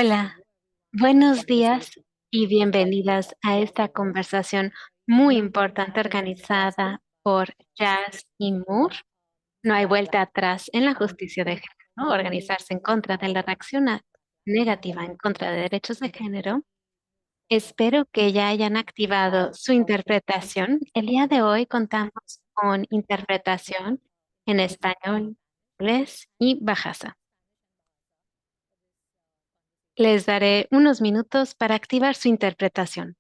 Hola, buenos días y bienvenidas a esta conversación muy importante organizada por Jazz y Moore. No hay vuelta atrás en la justicia de género, ¿no? Organizarse en contra de la reacción negativa en contra de derechos de género. Espero que ya hayan activado su interpretación. El día de hoy contamos con interpretación en español, inglés y bajasa. Les daré unos minutos para activar su interpretación.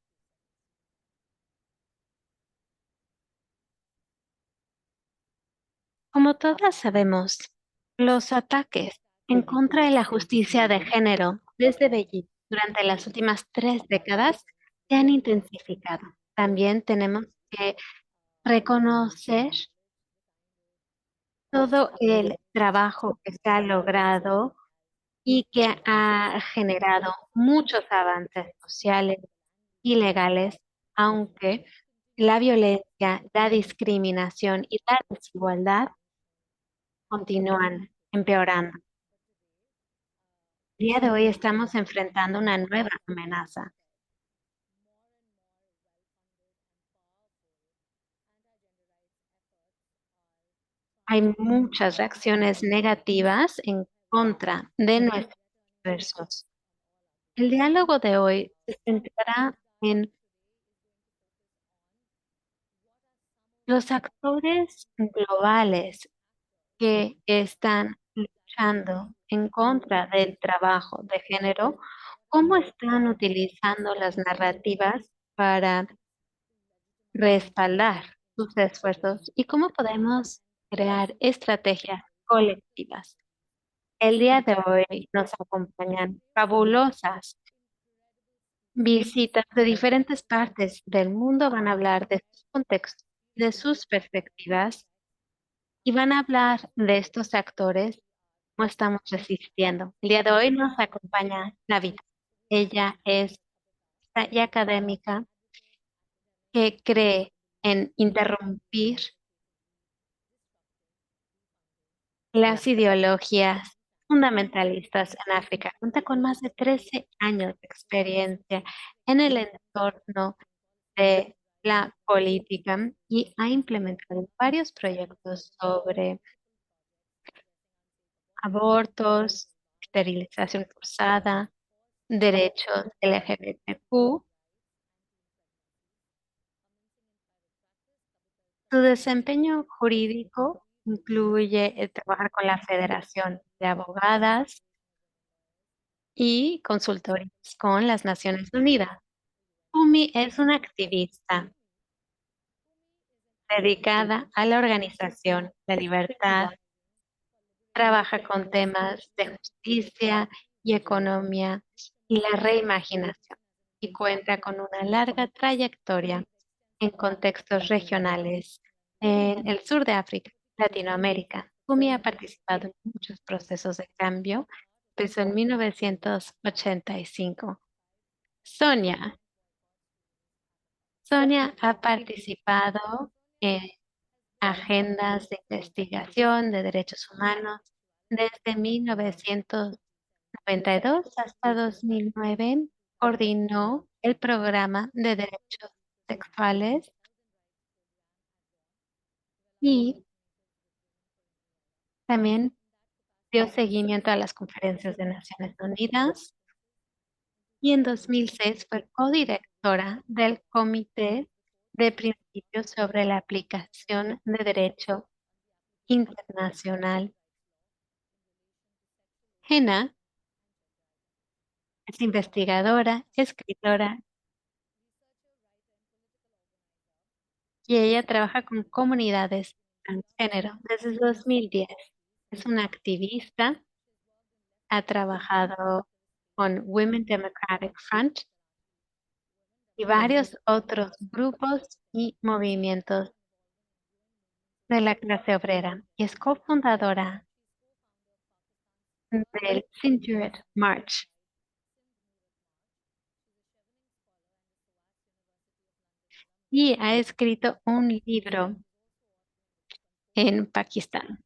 Como todas sabemos, los ataques en contra de la justicia de género desde Beijing durante las últimas 3 décadas se han intensificado. También tenemos que reconocer todo el trabajo que se ha logrado y que ha generado muchos avances sociales y legales, aunque la violencia, la discriminación y la desigualdad continúan empeorando. El día de hoy estamos enfrentando una nueva amenaza. Hay muchas reacciones negativas en contra de nuestros esfuerzos. El diálogo de hoy se centrará en los actores globales que están luchando en contra del trabajo de género, cómo están utilizando las narrativas para respaldar sus esfuerzos y cómo podemos crear estrategias colectivas. El día de hoy nos acompañan fabulosas visitas de diferentes partes del mundo, van a hablar de sus contextos, de sus perspectivas y van a hablar de estos actores, cómo estamos resistiendo. El día de hoy nos acompaña Navita. Ella es y académica que cree en interrumpir las ideologías fundamentalistas en África. Cuenta con más de 13 años de experiencia en el entorno de la política y ha implementado varios proyectos sobre abortos, esterilización forzada, derechos LGBTQ. Su desempeño jurídico incluye el trabajar con la Federación de Abogadas y consultorías con las Naciones Unidas. Umi es una activista dedicada a la organización, la libertad, trabaja con temas de justicia y economía y la reimaginación y cuenta con una larga trayectoria en contextos regionales en el sur de África, Latinoamérica. Umi ha participado en muchos procesos de cambio, empezó en 1985. Sonia, Sonia ha participado en agendas de investigación de derechos humanos desde 1992 hasta 2009. Coordinó el programa de derechos sexuales y también dio seguimiento a las conferencias de Naciones Unidas y en 2006 fue codirectora del Comité de Principios sobre la Aplicación de Derecho Internacional. Hena es investigadora, escritora y ella trabaja con comunidades transgénero desde el 2010. Es una activista, ha trabajado con Women Democratic Front y varios otros grupos y movimientos de la clase obrera y es cofundadora del Sinjuret March y ha escrito un libro en Pakistán.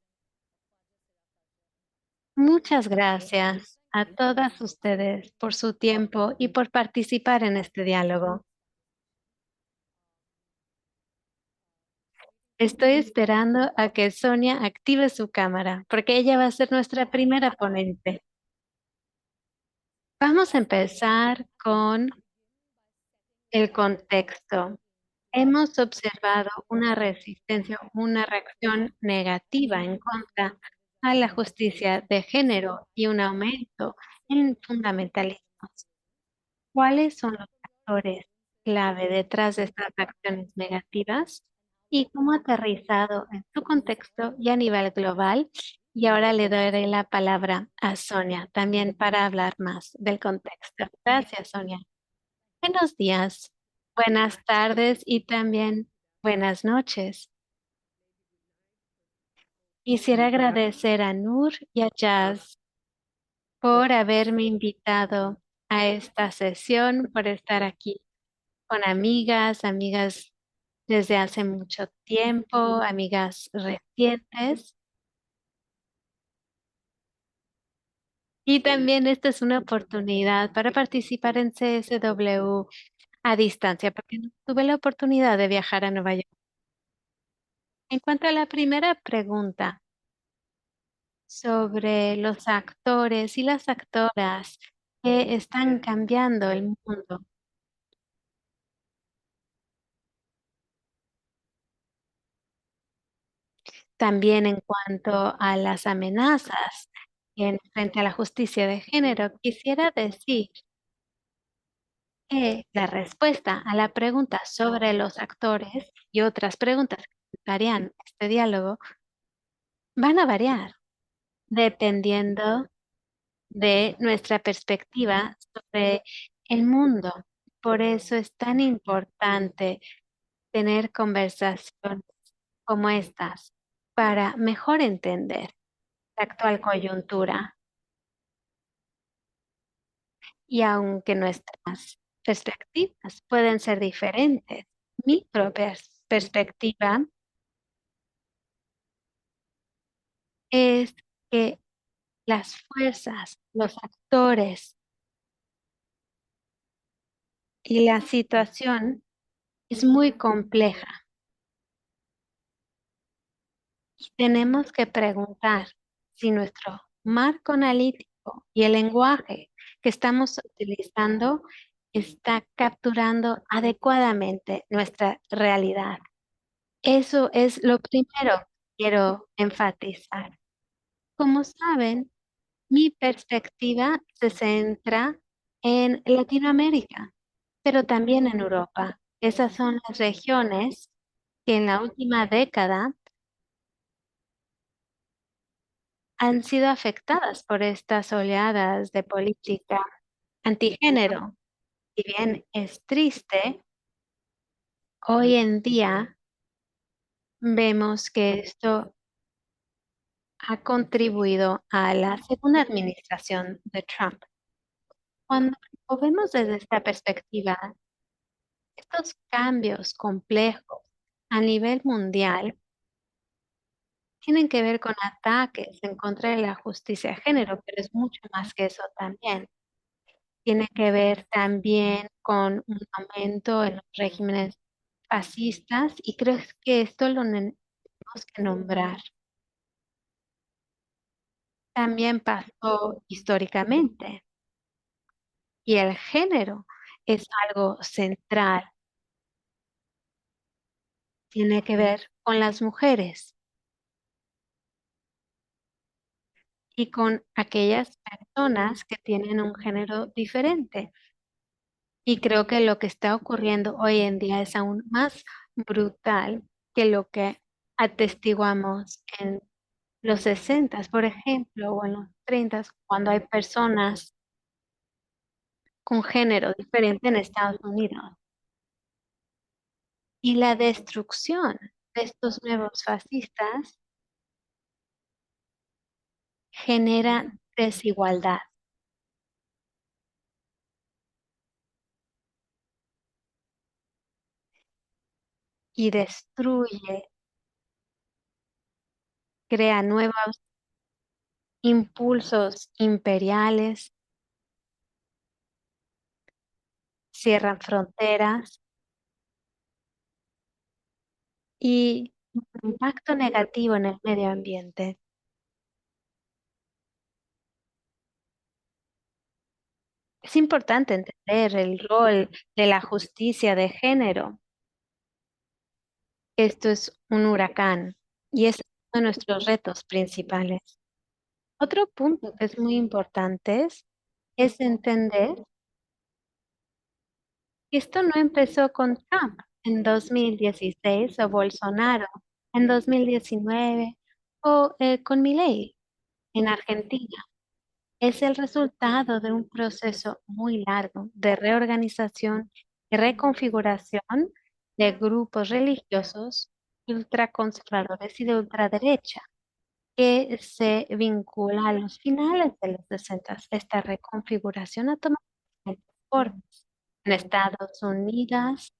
Muchas gracias a todas ustedes por su tiempo y por participar en este diálogo. Estoy esperando a que Sonia active su cámara, porque ella va a ser nuestra primera ponente. Vamos a empezar con el contexto. Hemos observado una resistencia, una reacción negativa en contra a la justicia de género y un aumento en fundamentalismos. ¿Cuáles son los factores clave detrás de estas acciones negativas y cómo ha aterrizado en su contexto y a nivel global? Y ahora le daré la palabra a Sonia también para hablar más del contexto. Gracias, Sonia. Buenos días, buenas tardes y también buenas noches. Quisiera agradecer a Nur y a Jazz por haberme invitado a esta sesión, por estar aquí con amigas desde hace mucho tiempo, amigas recientes. Y también esta es una oportunidad para participar en CSW a distancia, porque no tuve la oportunidad de viajar a Nueva York. En cuanto a la primera pregunta sobre los actores y las actoras que están cambiando el mundo, también en cuanto a las amenazas frente a la justicia de género, quisiera decir que la respuesta a la pregunta sobre los actores y otras preguntas que darían este diálogo van a variar dependiendo de nuestra perspectiva sobre el mundo. Por eso es tan importante tener conversaciones como estas para mejor entender la actual coyuntura. Y aunque nuestras perspectivas pueden ser diferentes, mi propia perspectiva es que las fuerzas, los actores y la situación es muy compleja. Y tenemos que preguntar si nuestro marco analítico y el lenguaje que estamos utilizando está capturando adecuadamente nuestra realidad. Eso es lo primero que quiero enfatizar. Como saben, mi perspectiva se centra en Latinoamérica, pero también en Europa. Esas son las regiones que en la última década han sido afectadas por estas oleadas de política antigénero. Si bien es triste, hoy en día vemos que esto ha contribuido a la segunda administración de Trump. Cuando lo vemos desde esta perspectiva, estos cambios complejos a nivel mundial tienen que ver con ataques en contra de la justicia de género, pero es mucho más que eso también. Tiene que ver también con un aumento en los regímenes fascistas y creo que esto lo tenemos que nombrar. También pasó históricamente y el género es algo central. Tiene que ver con las mujeres y con aquellas personas que tienen un género diferente. Y creo que lo que está ocurriendo hoy en día es aún más brutal que lo que atestiguamos en los 60, por ejemplo, o en los 30, cuando hay personas con género diferente en Estados Unidos. Y la destrucción de estos nuevos fascistas genera desigualdad y destruye, crea nuevos impulsos imperiales, cierran fronteras y un impacto negativo en el medio ambiente. Es importante entender el rol de la justicia de género. Esto es un huracán y es uno de nuestros retos principales. Otro punto que es muy importante es entender que esto no empezó con Trump en 2016 o Bolsonaro en 2019 o con Milei en Argentina. Es el resultado de un proceso muy largo de reorganización y reconfiguración de grupos religiosos ultraconservadores y de ultraderecha que se vincula a los finales de los 60. Esta reconfiguración ha tomado diferentes formas en Estados Unidos,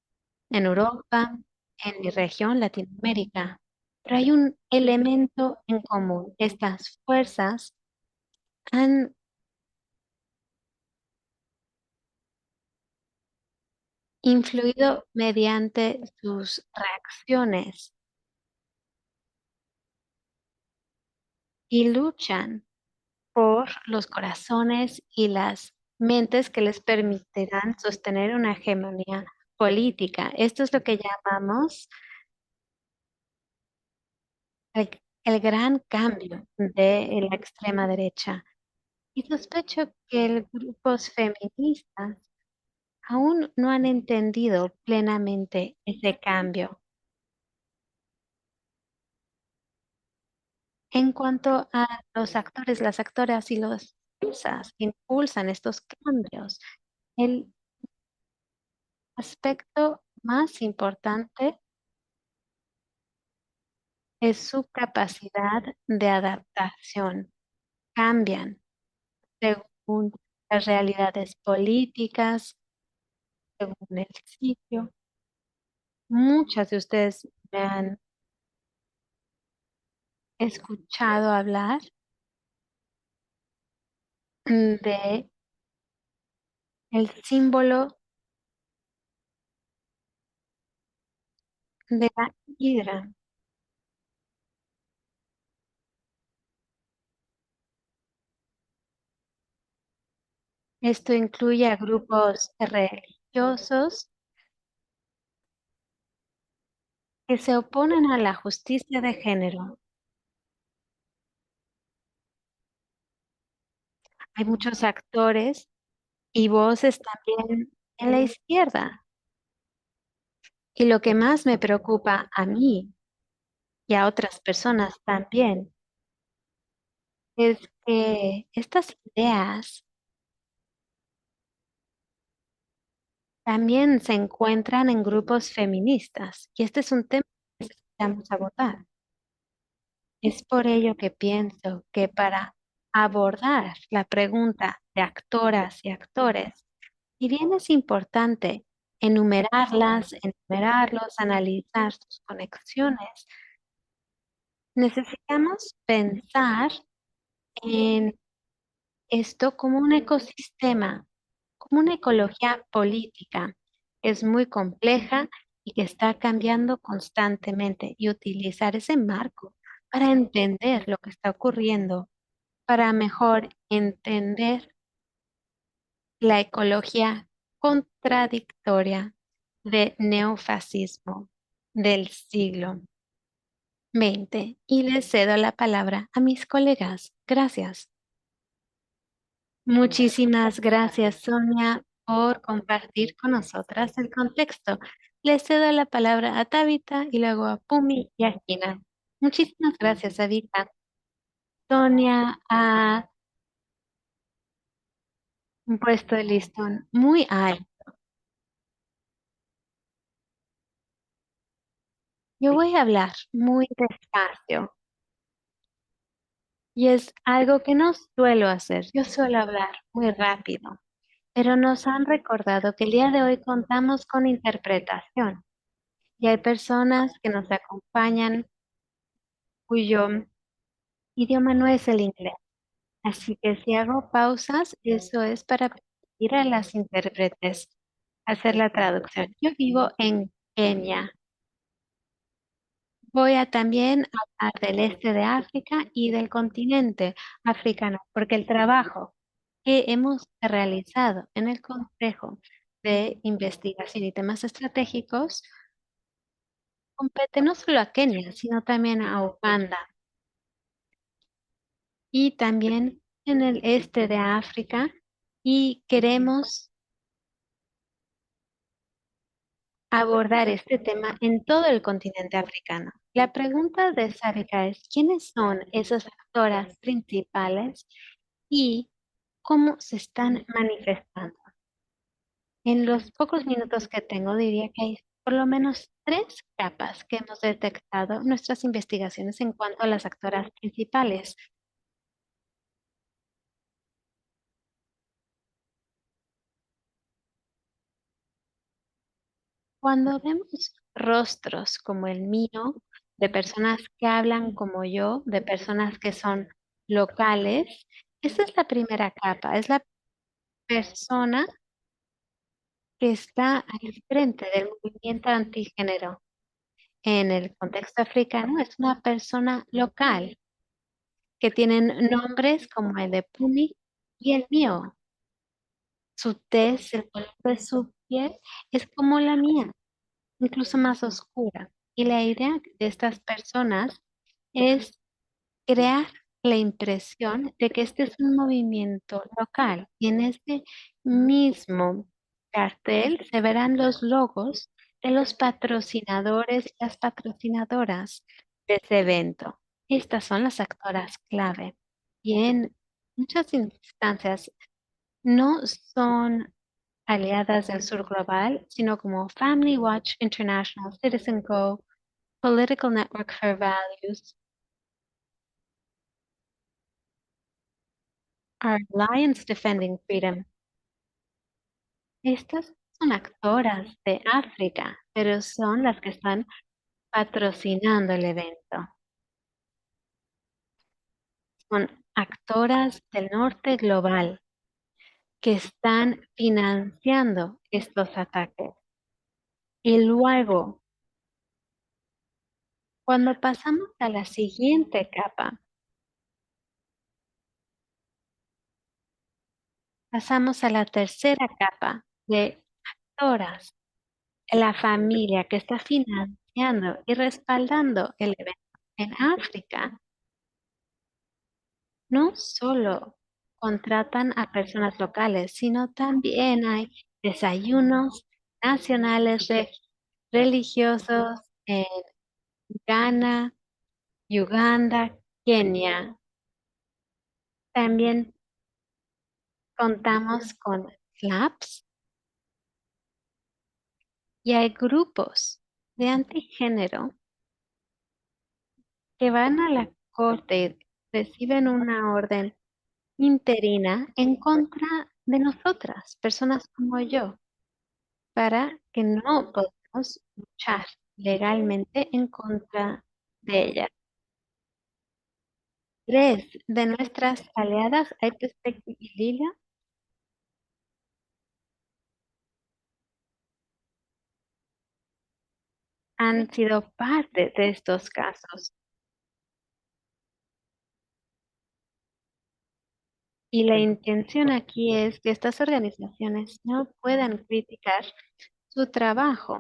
en Europa, en mi región, Latinoamérica. Pero hay un elemento en común. Estas fuerzas han influido mediante sus reacciones y luchan por los corazones y las mentes que les permitirán sostener una hegemonía política. Esto es lo que llamamos el, el gran cambio de la extrema derecha. Y sospecho que los grupos feministas aún no han entendido plenamente ese cambio. En cuanto a los actores, las actoras y los fuerzas que impulsan estos cambios, el aspecto más importante es su capacidad de adaptación. Cambian según las realidades políticas, según el sitio. Muchas de ustedes me han escuchado hablar de el símbolo de la hidra. Esto incluye a grupos religiosos que se oponen a la justicia de género. Hay muchos actores y voces también en la izquierda. Y lo que más me preocupa a mí y a otras personas también es que estas ideas también se encuentran en grupos feministas y este es un tema que necesitamos agotar. Es por ello que pienso que para abordar la pregunta de actoras y actores, si bien es importante enumerarlos, analizar sus conexiones, necesitamos pensar en esto como un ecosistema, como una ecología política que es muy compleja y que está cambiando constantemente y utilizar ese marco para entender lo que está ocurriendo, para mejor entender la ecología contradictoria de neofascismo del siglo XX. Y le cedo la palabra a mis colegas. Gracias. Muchísimas gracias, Sonia, por compartir con nosotras el contexto. Le cedo la palabra a Tabitha y luego a Pumi y a Gina. Muchísimas gracias, Tabitha. Sonia ha puesto el listón muy alto. Yo voy a hablar muy despacio y es algo que no suelo hacer. Yo suelo hablar muy rápido, pero nos han recordado que el día de hoy contamos con interpretación y hay personas que nos acompañan cuyo idioma no es el inglés. Así que si hago pausas, eso es para permitir a las intérpretes hacer la traducción. Yo vivo en Kenia. Voy a también hablar del este de África y del continente africano, porque el trabajo que hemos realizado en el Consejo de Investigación y Temas Estratégicos compete no solo a Kenia, sino también a Uganda y también en el este de África y queremos abordar este tema en todo el continente africano. La pregunta de Sarika es, ¿quiénes son esas actoras principales y cómo se están manifestando? En los pocos minutos que tengo, diría que hay por lo menos tres capas que hemos detectado en nuestras investigaciones en cuanto a las actoras principales. Cuando vemos rostros como el mío, de personas que hablan como yo, de personas que son locales, esa es la primera capa, es la persona que está al frente del movimiento antigénero. En el contexto africano es una persona local que tienen nombres como el de Pumi y el mío. Su tez, el color de su piel es como la mía, incluso más oscura. Y la idea de estas personas es crear la impresión de que este es un movimiento local. Y en este mismo cartel se verán los logos de los patrocinadores y las patrocinadoras de ese evento. Estas son las actoras clave. Y en muchas instancias no son aliadas del Sur Global, sino como Family Watch International, Citizen Go, Political Network for Values, our Alliance Defending Freedom. Estas son actoras de África, pero son las que están patrocinando el evento. Son actoras del norte global que están financiando estos ataques. Y luego, cuando pasamos a la siguiente capa, pasamos a la tercera capa de actoras, la familia que está financiando y respaldando el evento en África. No solo contratan a personas locales, sino también hay desayunos nacionales religiosos en Ghana, Uganda, Kenia. También contamos con clubs y hay grupos de antigénero que van a la corte y reciben una orden interina en contra de nosotras, personas como yo, para que no podamos luchar legalmente en contra de ella. Tres de nuestras aliadas, IPSEC y Lila, han sido parte de estos casos. Y la intención aquí es que estas organizaciones no puedan criticar su trabajo.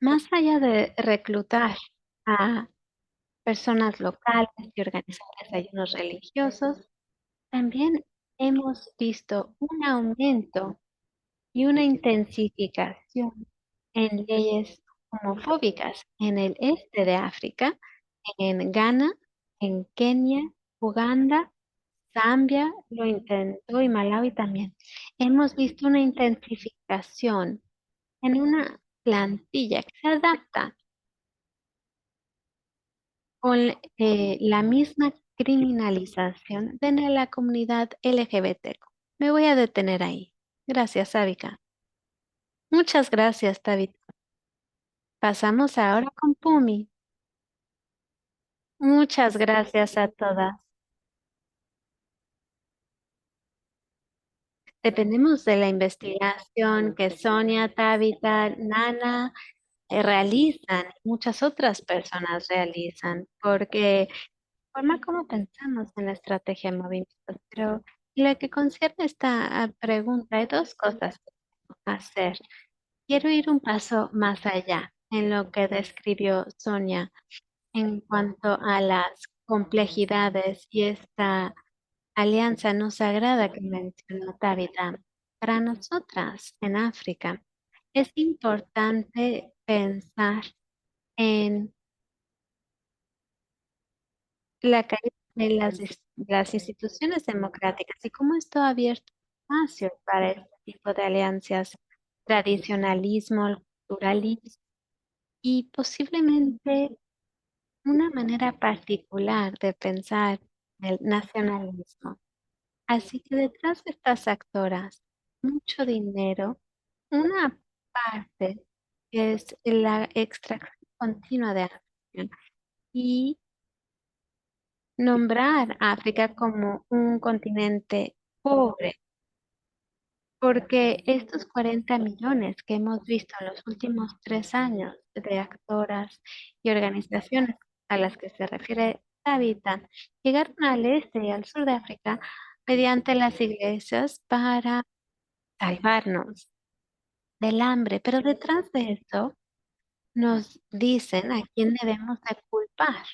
Más allá de reclutar a personas locales y organizar desayunos religiosos, también hemos visto un aumento y una intensificación en leyes homofóbicas en el este de África, en Ghana, en Kenia, Uganda, Zambia lo intentó y Malawi también. Hemos visto una intensificación en una plantilla que se adapta con la misma criminalización de la comunidad LGBT. Me voy a detener ahí. Gracias, Abika. Muchas gracias, David. Pasamos ahora con Pumi. Muchas gracias a todas. Dependemos de la investigación que Sonia, Tabitha, Nana realizan, muchas otras personas realizan, porque forma como pensamos en la estrategia de movimientos, pero en lo que concierne esta pregunta, hay dos cosas que podemos hacer. Quiero ir un paso más allá en lo que describió Sonia en cuanto a las complejidades y esta alianza no sagrada que mencionó Tabitha. Para nosotras en África es importante pensar en la caída de las instituciones democráticas y cómo esto ha abierto espacio para este tipo de alianzas, tradicionalismo, culturalismo y posiblemente una manera particular de pensar el nacionalismo. Así que detrás de estas actoras, mucho dinero, una parte es la extracción continua de África y nombrar a África como un continente pobre, porque estos 40 millones que hemos visto en los últimos 3 años de actoras y organizaciones a las que se refiere Tabitha, llegaron al este y al sur de África mediante las iglesias para salvarnos del hambre, pero detrás de eso nos dicen a quién debemos de culpar.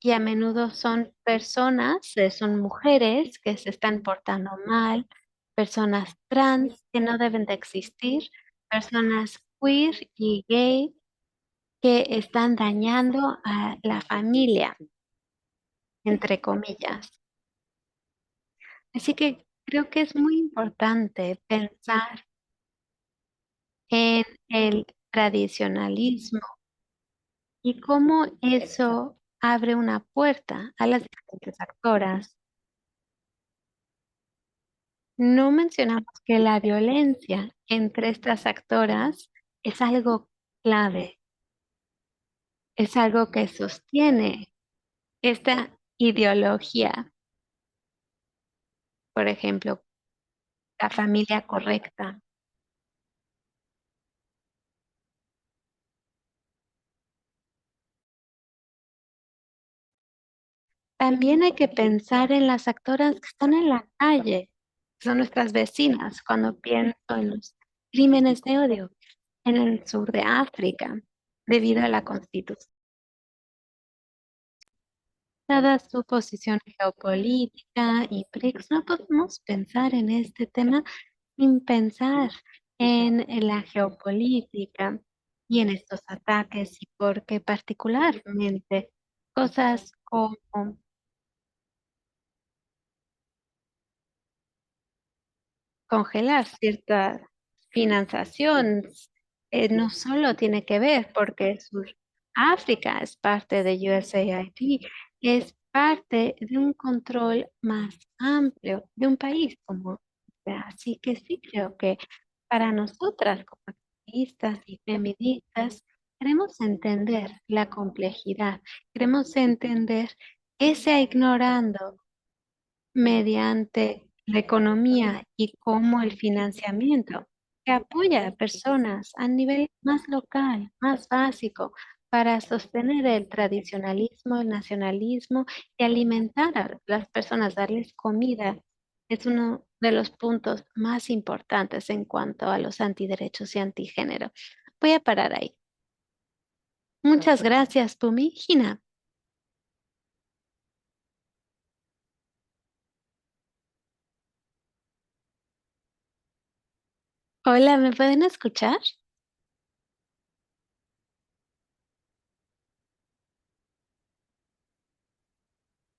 Y a menudo son personas, son mujeres que se están portando mal, personas trans que no deben de existir, personas queer y gay que están dañando a la familia, entre comillas. Así que creo que es muy importante pensar en el tradicionalismo y cómo eso abre una puerta a las diferentes actoras. No mencionamos que la violencia entre estas actoras es algo clave, es algo que sostiene esta ideología, por ejemplo, la familia correcta. También hay que pensar en las actoras que están en la calle, que son nuestras vecinas, cuando pienso en los crímenes de odio en el sur de África, debido a la Constitución. Dada su posición geopolítica y BRICS, no podemos pensar en este tema sin pensar en la geopolítica y en estos ataques, y porque particularmente cosas como congelar cierta financiación no solo tiene que ver porque África es parte de USAID, es parte de un control más amplio de un país como este. Así que sí creo que para nosotras como activistas y feministas queremos entender la complejidad, queremos entender qué se ha ignorando mediante la economía y cómo el financiamiento que apoya a personas a nivel más local, más básico, para sostener el tradicionalismo, el nacionalismo y alimentar a las personas, darles comida, es uno de los puntos más importantes en cuanto a los antiderechos y antigénero. Voy a parar ahí. Muchas gracias, Pumi. Gina. Hola, ¿me pueden escuchar?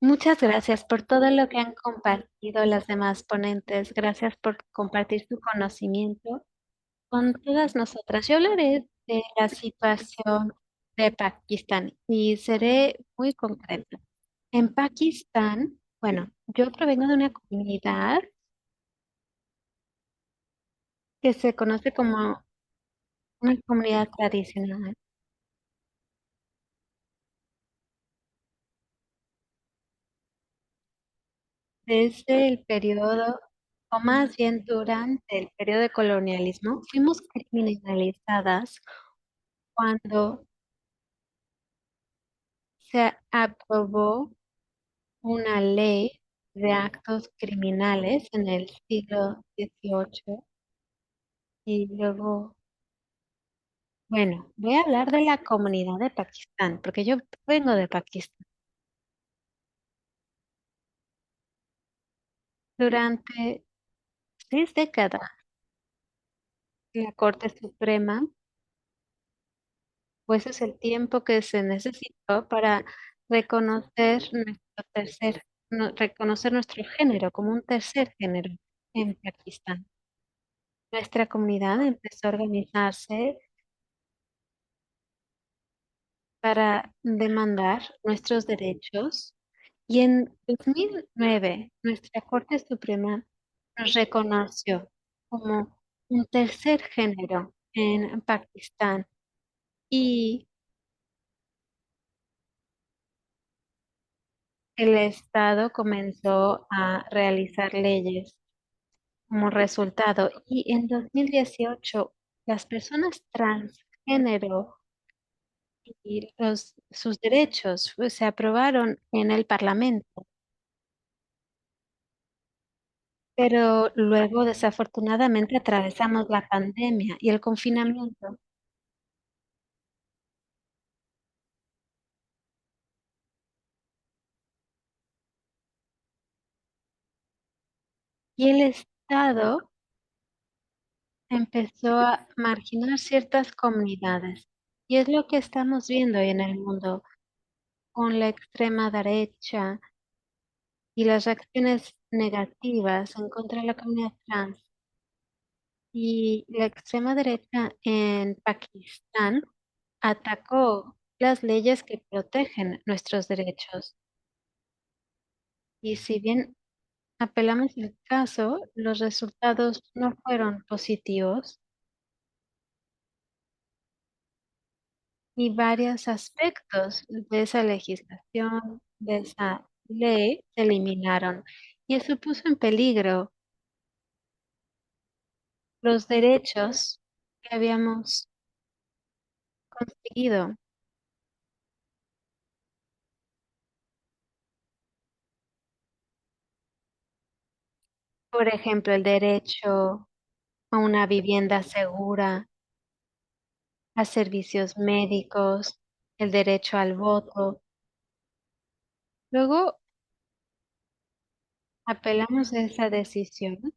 Muchas gracias por todo lo que han compartido las demás ponentes. Gracias por compartir su conocimiento con todas nosotras. Yo hablaré de la situación de Pakistán y seré muy concreta. En Pakistán, bueno, yo provengo de una comunidad que se conoce como una comunidad tradicional. Desde el periodo o más bien durante el periodo de colonialismo, fuimos criminalizadas cuando se aprobó una ley de actos criminales en el siglo XVIII y luego, bueno, voy a hablar de la comunidad de Pakistán, porque yo vengo de Pakistán. Durante 6 décadas, la Corte Suprema, pues es el tiempo que se necesitó para reconocer reconocer nuestro género como un tercer género en Pakistán. Nuestra comunidad empezó a organizarse para demandar nuestros derechos y en 2009 nuestra Corte Suprema nos reconoció como un tercer género en Pakistán y el Estado comenzó a realizar leyes como resultado. Y en 2018 las personas transgénero y sus derechos se aprobaron en el Parlamento. Pero luego, desafortunadamente, atravesamos la pandemia y el confinamiento. Y el Estado empezó a marginar ciertas comunidades. Y es lo que estamos viendo hoy en el mundo con la extrema derecha y las reacciones negativas en contra de la comunidad trans. Y la extrema derecha en Pakistán atacó las leyes que protegen nuestros derechos. Y si bien apelamos el caso, los resultados no fueron positivos y varios aspectos de esa legislación, de esa ley, se eliminaron. Y eso puso en peligro los derechos que habíamos conseguido. Por ejemplo, el derecho a una vivienda segura, a servicios médicos, el derecho al voto. Luego apelamos a esa decisión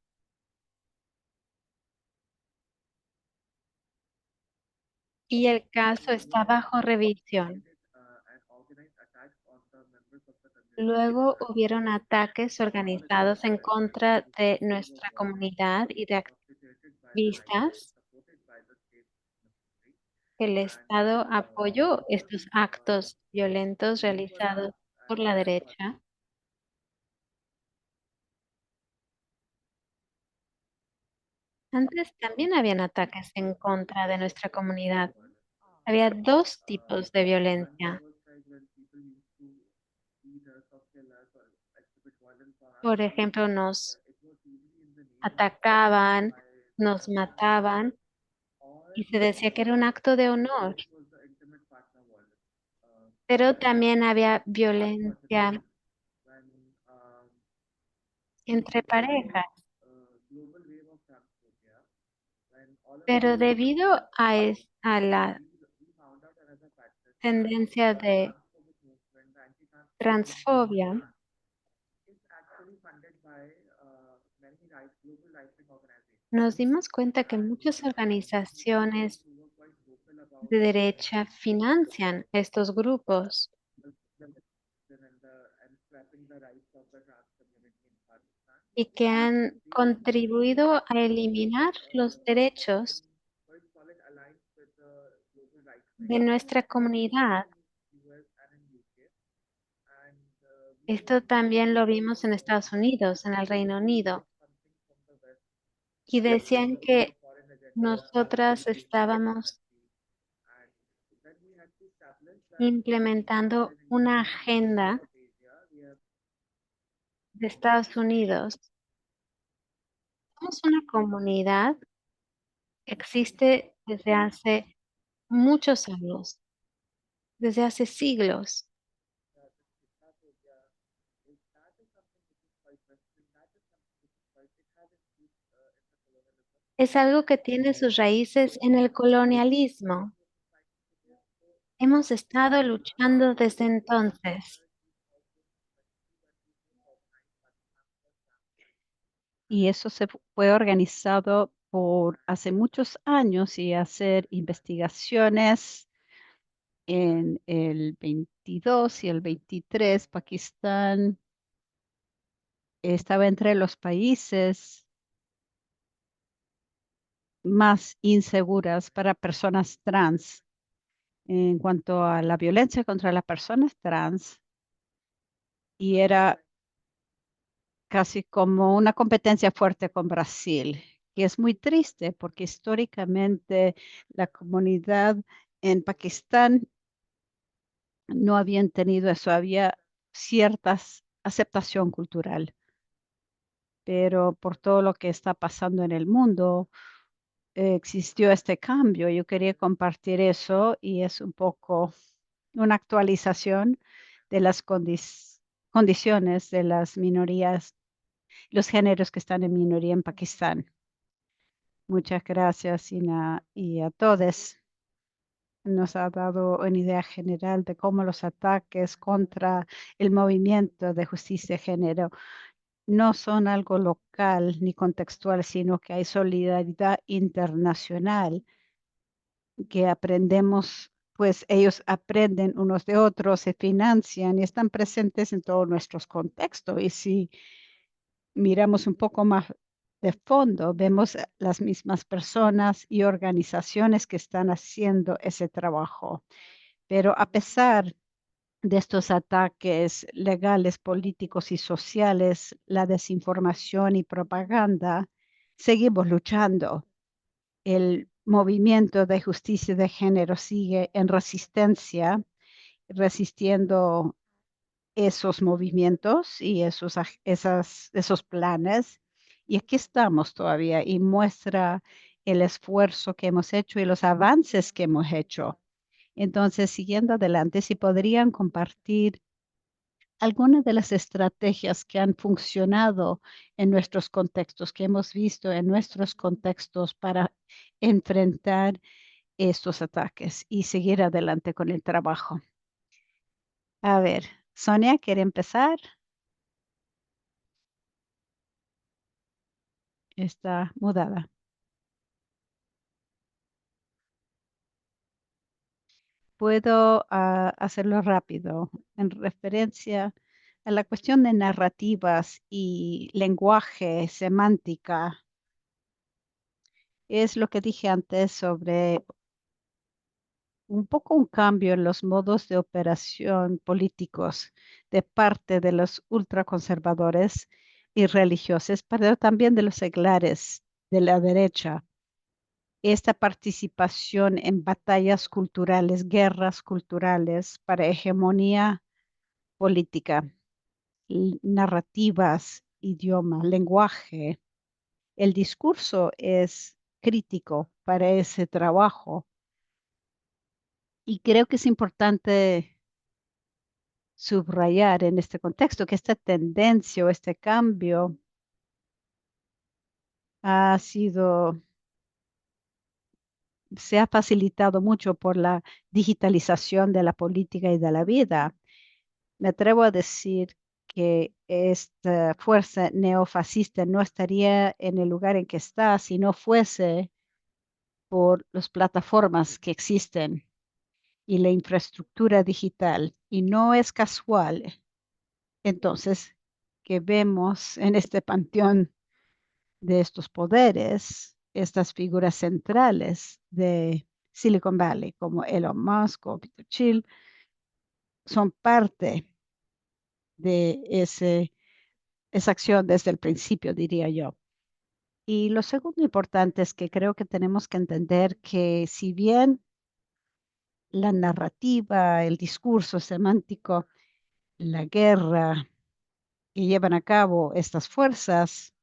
y el caso está bajo revisión. Luego hubieron ataques organizados en contra de nuestra comunidad y de activistas. El Estado apoyó estos actos violentos realizados por la derecha. Antes también habían ataques en contra de nuestra comunidad. Había dos tipos de violencia. Por ejemplo, nos atacaban, nos mataban y se decía que era un acto de honor, pero también había violencia entre parejas. Pero debido a la tendencia de transfobia, nos dimos cuenta que muchas organizaciones de derecha financian estos grupos y que han contribuido a eliminar los derechos de nuestra comunidad. Esto también lo vimos en Estados Unidos, en el Reino Unido, y decían que nosotras estábamos implementando una agenda de Estados Unidos Somos una comunidad que existe desde hace muchos años, desde hace siglos. Es algo que tiene sus raíces en el colonialismo. Hemos estado luchando desde entonces. Y eso fue organizado por hace muchos años y hacer investigaciones en el 22 y el 23. Pakistán estaba entre los países más inseguras para personas trans. En cuanto a la violencia contra las personas trans, y era casi como una competencia fuerte con Brasil, y es muy triste porque históricamente la comunidad en Pakistán no habían tenido eso, había ciertas aceptación cultural, pero por todo lo que está pasando en el mundo, existió este cambio. Yo quería compartir eso y es un poco una actualización de las condiciones de las minorías, los géneros que están en minoría en Pakistán. Muchas gracias, Ina, y a todos. Nos ha dado una idea general de cómo los ataques contra el movimiento de justicia de género no son algo local ni contextual, sino que hay solidaridad internacional que aprendemos, pues ellos aprenden unos de otros, se financian y están presentes en todos nuestros contextos. Y si miramos un poco más de fondo, vemos las mismas personas y organizaciones que están haciendo ese trabajo. Pero a pesar de estos ataques legales, políticos y sociales, la desinformación y propaganda, seguimos luchando. El movimiento de justicia de género sigue en resistencia, resistiendo esos movimientos y esos planes. Y aquí estamos todavía y muestra el esfuerzo que hemos hecho y los avances que hemos hecho. Entonces, siguiendo adelante, si podrían compartir algunas de las estrategias que han funcionado en nuestros contextos, que hemos visto en nuestros contextos para enfrentar estos ataques y seguir adelante con el trabajo. A ver, Sonia, ¿quiere empezar? Está mudada. Puedo hacerlo rápido en referencia a la cuestión de narrativas y lenguaje, semántica. Es lo que dije antes sobre un poco un cambio en los modos de operación políticos de parte de los ultraconservadores y religiosos, pero también de los seglares de la derecha. Esta participación en batallas culturales, guerras culturales para hegemonía política, narrativas, idioma, lenguaje. El discurso es crítico para ese trabajo y creo que es importante subrayar en este contexto que esta tendencia o este cambio ha sido, se ha facilitado mucho por la digitalización de la política y de la vida. Me atrevo a decir que esta fuerza neofascista no estaría en el lugar en que está si no fuese por las plataformas que existen y la infraestructura digital. Y no es casual, entonces, que vemos en este panteón de estos poderes, estas figuras centrales de Silicon Valley, como Elon Musk o Peter Thiel, son parte de esa acción desde el principio, diría yo. Y lo segundo importante es que creo que tenemos que entender que si bien la narrativa, el discurso semántico, la guerra que llevan a cabo estas fuerzas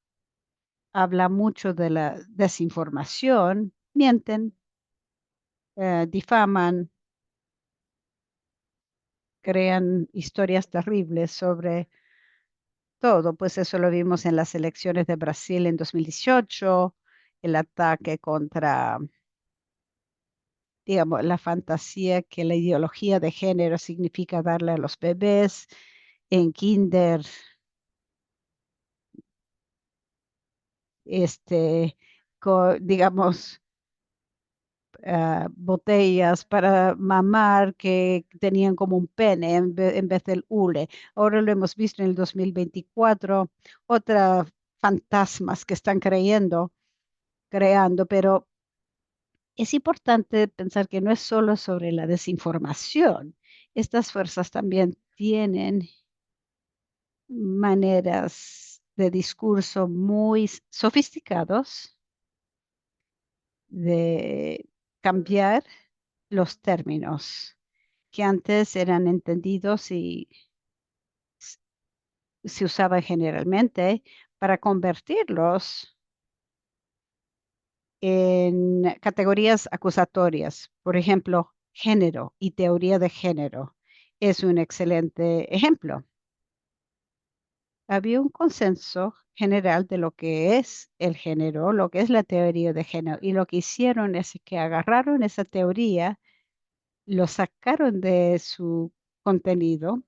habla mucho de la desinformación, mienten, difaman, crean historias terribles sobre todo. Pues eso lo vimos en las elecciones de Brasil en 2018, el ataque contra, digamos, la fantasía que la ideología de género significa darle a los bebés en kinder, este, digamos, botellas para mamar que tenían como un pene en vez del hule. Ahora lo hemos visto en el 2024, otras fantasmas que están creando, pero es importante pensar que no es solo sobre la desinformación. Estas fuerzas también tienen maneras de discurso muy sofisticados de cambiar los términos que antes eran entendidos y s- se usaban generalmente para convertirlos en categorías acusatorias. Por ejemplo, género y teoría de género es un excelente ejemplo. Había un consenso general de lo que es el género, lo que es la teoría de género, y lo que hicieron es que agarraron esa teoría, lo sacaron de su contenido,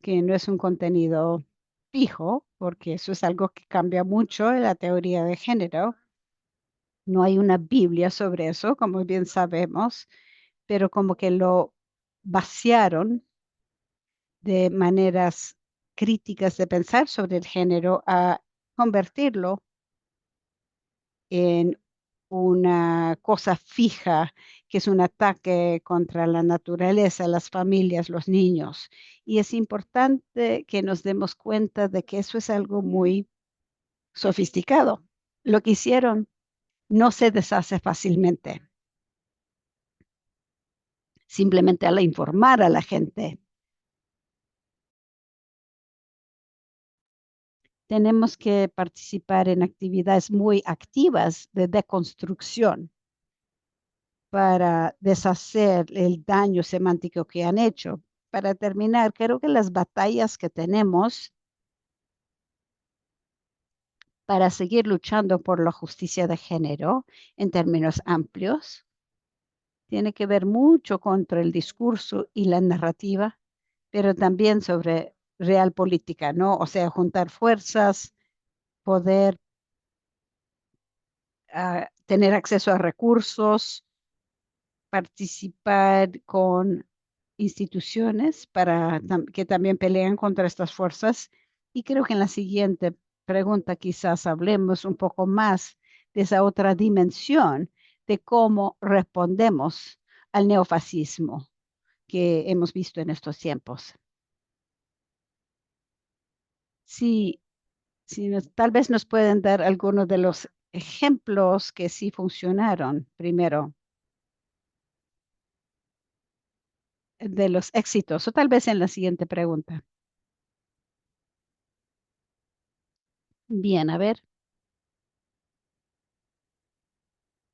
que no es un contenido fijo, porque eso es algo que cambia mucho en la teoría de género. No hay una Biblia sobre eso, como bien sabemos, pero como que lo vaciaron de maneras críticas de pensar sobre el género a convertirlo en una cosa fija, que es un ataque contra la naturaleza, las familias, los niños. Y es importante que nos demos cuenta de que eso es algo muy sofisticado. Lo que hicieron no se deshace fácilmente, simplemente al informar a la gente. Tenemos que participar en actividades muy activas de deconstrucción para deshacer el daño semántico que han hecho. Para terminar, creo que las batallas que tenemos para seguir luchando por la justicia de género en términos amplios tiene que ver mucho contra el discurso y la narrativa, pero también sobre real política, ¿no? O sea, juntar fuerzas, poder tener acceso a recursos, participar con instituciones que también pelean contra estas fuerzas. Y creo que en la siguiente pregunta quizás hablemos un poco más de esa otra dimensión de cómo respondemos al neofascismo que hemos visto en estos tiempos. Sí, sí, tal vez nos pueden dar algunos de los ejemplos que sí funcionaron primero, de los éxitos, o tal vez en la siguiente pregunta. Bien, a ver,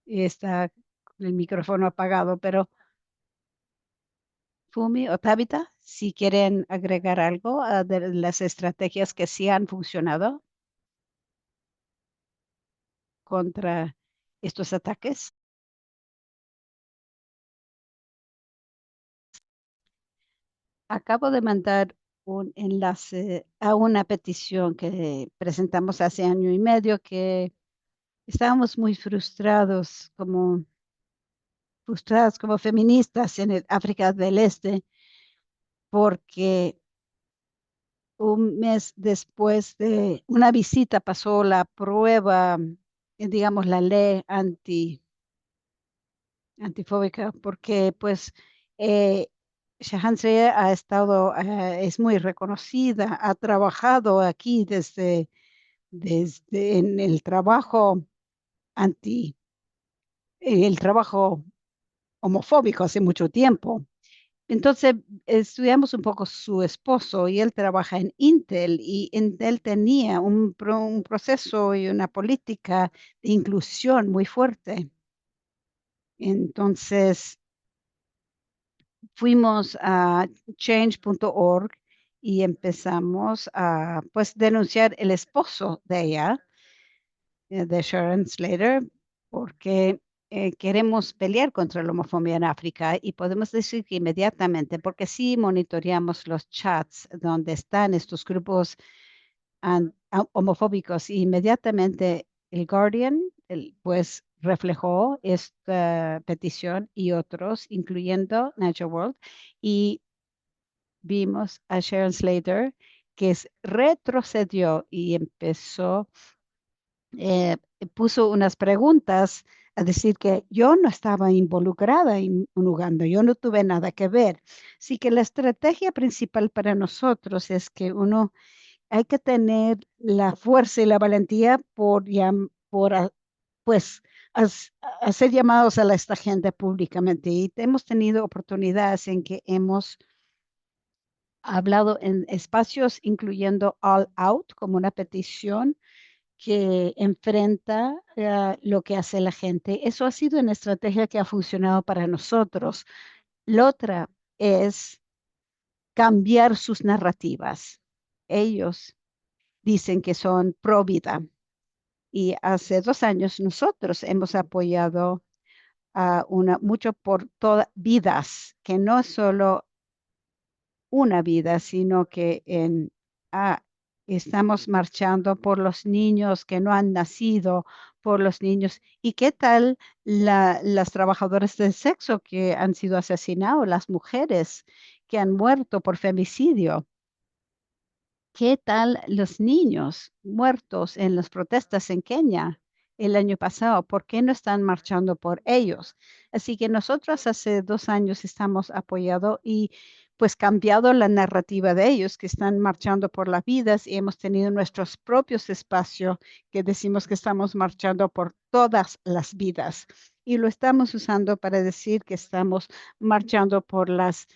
está con el micrófono apagado, pero Fumi o Tabitha, si quieren agregar algo de las estrategias que sí han funcionado contra estos ataques. Acabo de mandar un enlace a una petición que presentamos hace año y medio que estábamos muy frustradas como feministas en el África del Este, porque un mes después de una visita pasó la prueba, digamos, la ley antifóbica, porque pues eh, Shahan Seye ha estado, es muy reconocida, ha trabajado aquí desde en el trabajo el trabajo homofóbico hace mucho tiempo. Entonces, estudiamos un poco su esposo y él trabaja en Intel y Intel tenía un proceso y una política de inclusión muy fuerte. Entonces, fuimos a change.org y empezamos a, pues, denunciar el esposo de ella, de Sharon Slater, porque queremos pelear contra la homofobia en África y podemos decir que inmediatamente, porque sí monitoreamos los chats donde están estos grupos homofóbicos, y inmediatamente el Guardian, pues reflejó esta petición y otros, incluyendo Natural World, y vimos a Sharon Slater retrocedió y empezó, eh, puso unas preguntas a decir que yo no estaba involucrada en Uganda, yo no tuve nada que ver. Así que la estrategia principal para nosotros es que hay que tener la fuerza y la valentía pues, hacer llamados a esta gente públicamente. Y hemos tenido oportunidades en que hemos hablado en espacios incluyendo All Out como una petición que enfrenta lo que hace la gente. Eso ha sido una estrategia que ha funcionado para nosotros. La otra es cambiar sus narrativas. Ellos dicen que son pro vida y hace 2 años nosotros hemos apoyado mucho por todas vidas, que no es solo una vida, sino que ah, estamos marchando por los niños que no han nacido, por los niños. ¿Y qué tal las trabajadoras del sexo que han sido asesinados, las mujeres que han muerto por femicidio? ¿Qué tal los niños muertos en las protestas en Kenia el año pasado? ¿Por qué no están marchando por ellos? Así que nosotros hace 2 años estamos apoyado y pues cambiado la narrativa de ellos que están marchando por las vidas, y hemos tenido nuestros propios espacios que decimos que estamos marchando por todas las vidas, y lo estamos usando para decir que estamos marchando por las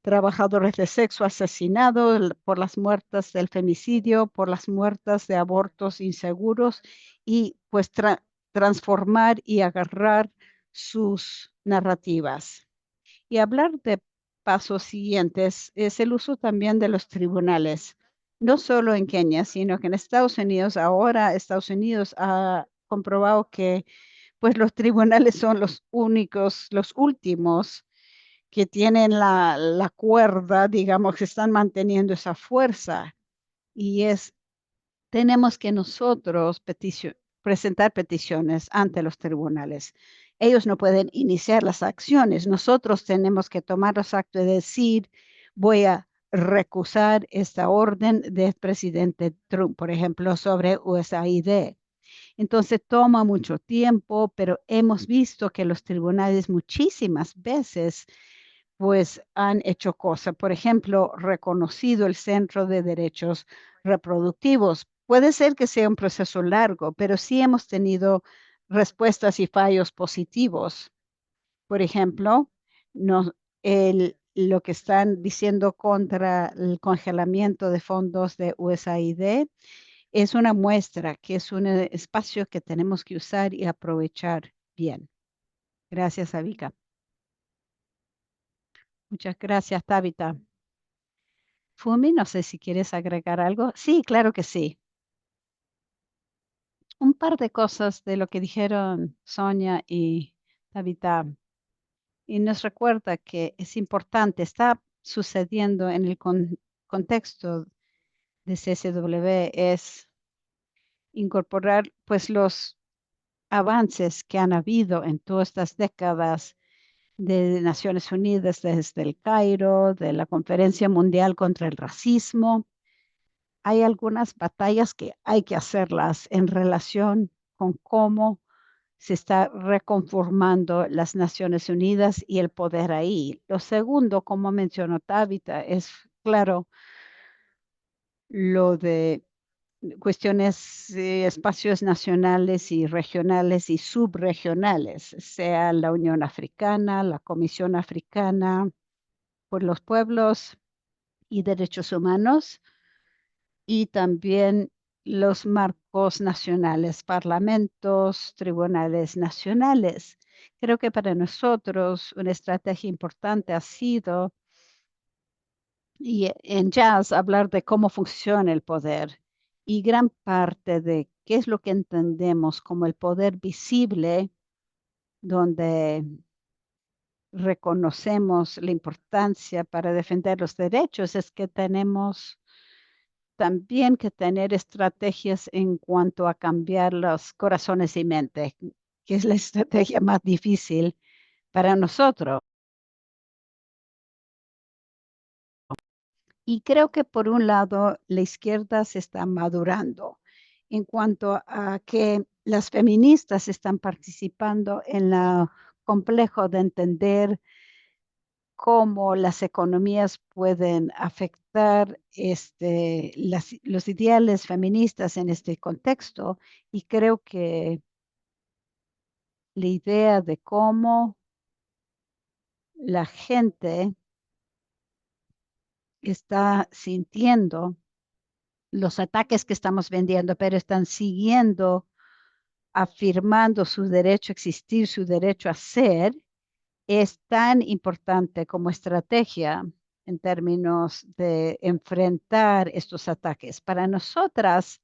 trabajadores de sexo asesinados, por las muertas del femicidio, por las muertas de abortos inseguros, y pues transformar y agarrar sus narrativas. Y hablar de pasos siguientes es el uso también de los tribunales, no solo en Kenia, sino que en Estados Unidos. Ahora Estados Unidos ha comprobado que pues los tribunales son los únicos, los últimos que tienen la cuerda, digamos, que están manteniendo esa fuerza. Y tenemos que nosotros presentar peticiones ante los tribunales. Ellos no pueden iniciar las acciones. Nosotros tenemos que tomar los actos y decir, voy a recusar esta orden del presidente Trump, por ejemplo, sobre USAID. Entonces toma mucho tiempo, pero hemos visto que los tribunales muchísimas veces pues han hecho cosas. Por ejemplo, reconocido el Centro de Derechos Reproductivos. Puede ser que sea un proceso largo, pero sí hemos tenido respuestas y fallos positivos. Por ejemplo, lo que están diciendo contra el congelamiento de fondos de USAID es una muestra que es un espacio que tenemos que usar y aprovechar bien. Gracias, Avika. Muchas gracias, Tabitha. Fumi, no sé si quieres agregar algo. Sí, claro que sí. Un par de cosas de lo que dijeron Sonia y Tabitha. Y nos recuerda que es importante, está sucediendo en el contexto de CCW, es incorporar pues los avances que han habido en todas estas décadas de Naciones Unidas, desde el Cairo, de la Conferencia Mundial contra el Racismo. Hay algunas batallas que hay que hacerlas en relación con cómo se está reconformando las Naciones Unidas y el poder ahí. Lo segundo, como mencionó Tabitha, es claro lo de cuestiones, espacios nacionales y regionales y subregionales, sea la Unión Africana, la Comisión Africana, por los pueblos y derechos humanos, y también los marcos nacionales, parlamentos, tribunales nacionales. Creo que para nosotros una estrategia importante ha sido, y en Jazz, hablar de cómo funciona el poder, y gran parte de qué es lo que entendemos como el poder visible, donde reconocemos la importancia para defender los derechos, es que tenemos también que tener estrategias en cuanto a cambiar los corazones y mentes, que es la estrategia más difícil para nosotros. Y creo que por un lado la izquierda se está madurando en cuanto a que las feministas están participando en lo complejo de entender cómo las economías pueden afectar los ideales feministas en este contexto. Y creo que la idea de cómo la gente está sintiendo los ataques que estamos vendiendo, pero están siguiendo, afirmando su derecho a existir, su derecho a ser, es tan importante como estrategia en términos de enfrentar estos ataques. Para nosotras,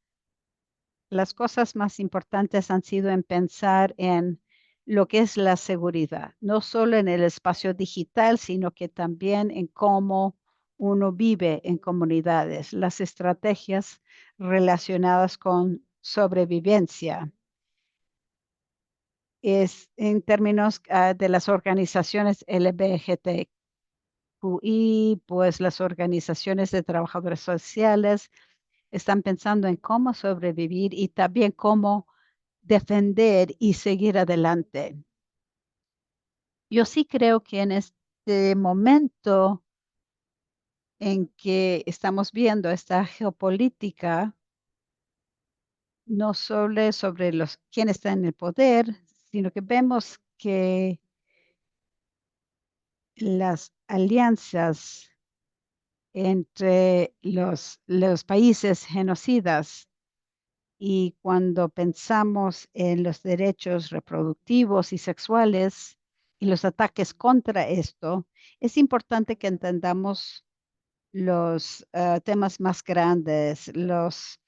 las cosas más importantes han sido en pensar en lo que es la seguridad, no solo en el espacio digital, sino que también en cómo uno vive en comunidades, las estrategias relacionadas con sobrevivencia. Es en términos de las organizaciones LGBTQI, pues las organizaciones de trabajadores sociales están pensando en cómo sobrevivir y también cómo defender y seguir adelante. Yo sí creo que en este momento en que estamos viendo esta geopolítica, no solo sobre quién está en el poder, sino que vemos que las alianzas entre los países genocidas, y cuando pensamos en los derechos reproductivos y sexuales y los ataques contra esto, es importante que entendamos los temas más grandes, los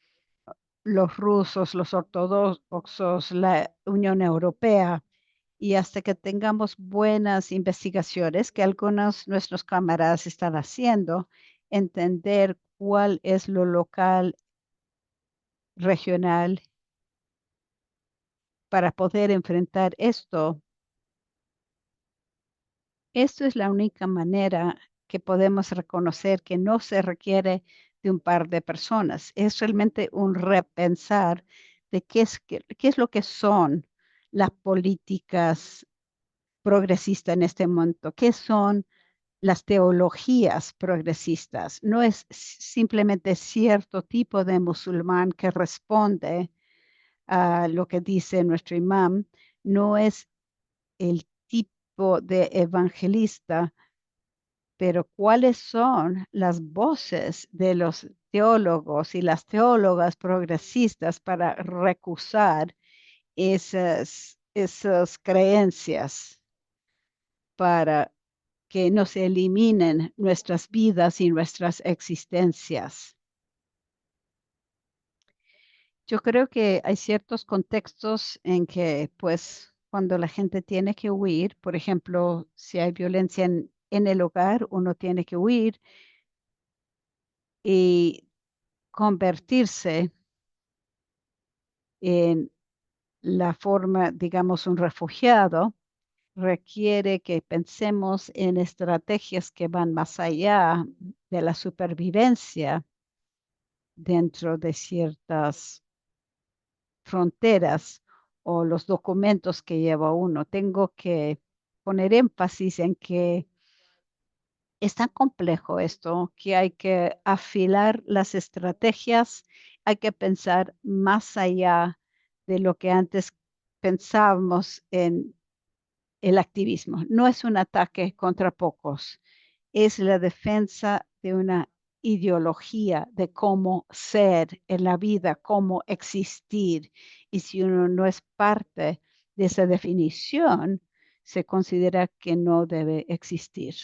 rusos, los ortodoxos, la Unión Europea, y hasta que tengamos buenas investigaciones que algunos de nuestros camaradas están haciendo, entender cuál es lo local, regional, para poder enfrentar esto. Esto es la única manera que podemos reconocer que no se requiere de un par de personas. Es realmente un repensar de qué es lo que son las políticas progresistas en este momento, qué son las teologías progresistas. No es simplemente cierto tipo de musulmán que responde a lo que dice nuestro imán, no es el tipo de evangelista, pero cuáles son las voces de los teólogos y las teólogas progresistas para recusar esas creencias, para que no se eliminen nuestras vidas y nuestras existencias. Yo creo que hay ciertos contextos en que, pues, cuando la gente tiene que huir, por ejemplo, si hay violencia en el hogar, uno tiene que huir y convertirse en la forma, digamos, un refugiado, requiere que pensemos en estrategias que van más allá de la supervivencia dentro de ciertas fronteras o los documentos que lleva uno. Tengo que poner énfasis en que es tan complejo esto que hay que afilar las estrategias, hay que pensar más allá de lo que antes pensábamos en el activismo. No es un ataque contra pocos, es la defensa de una ideología de cómo ser en la vida, cómo existir. Y si uno no es parte de esa definición, se considera que no debe existir.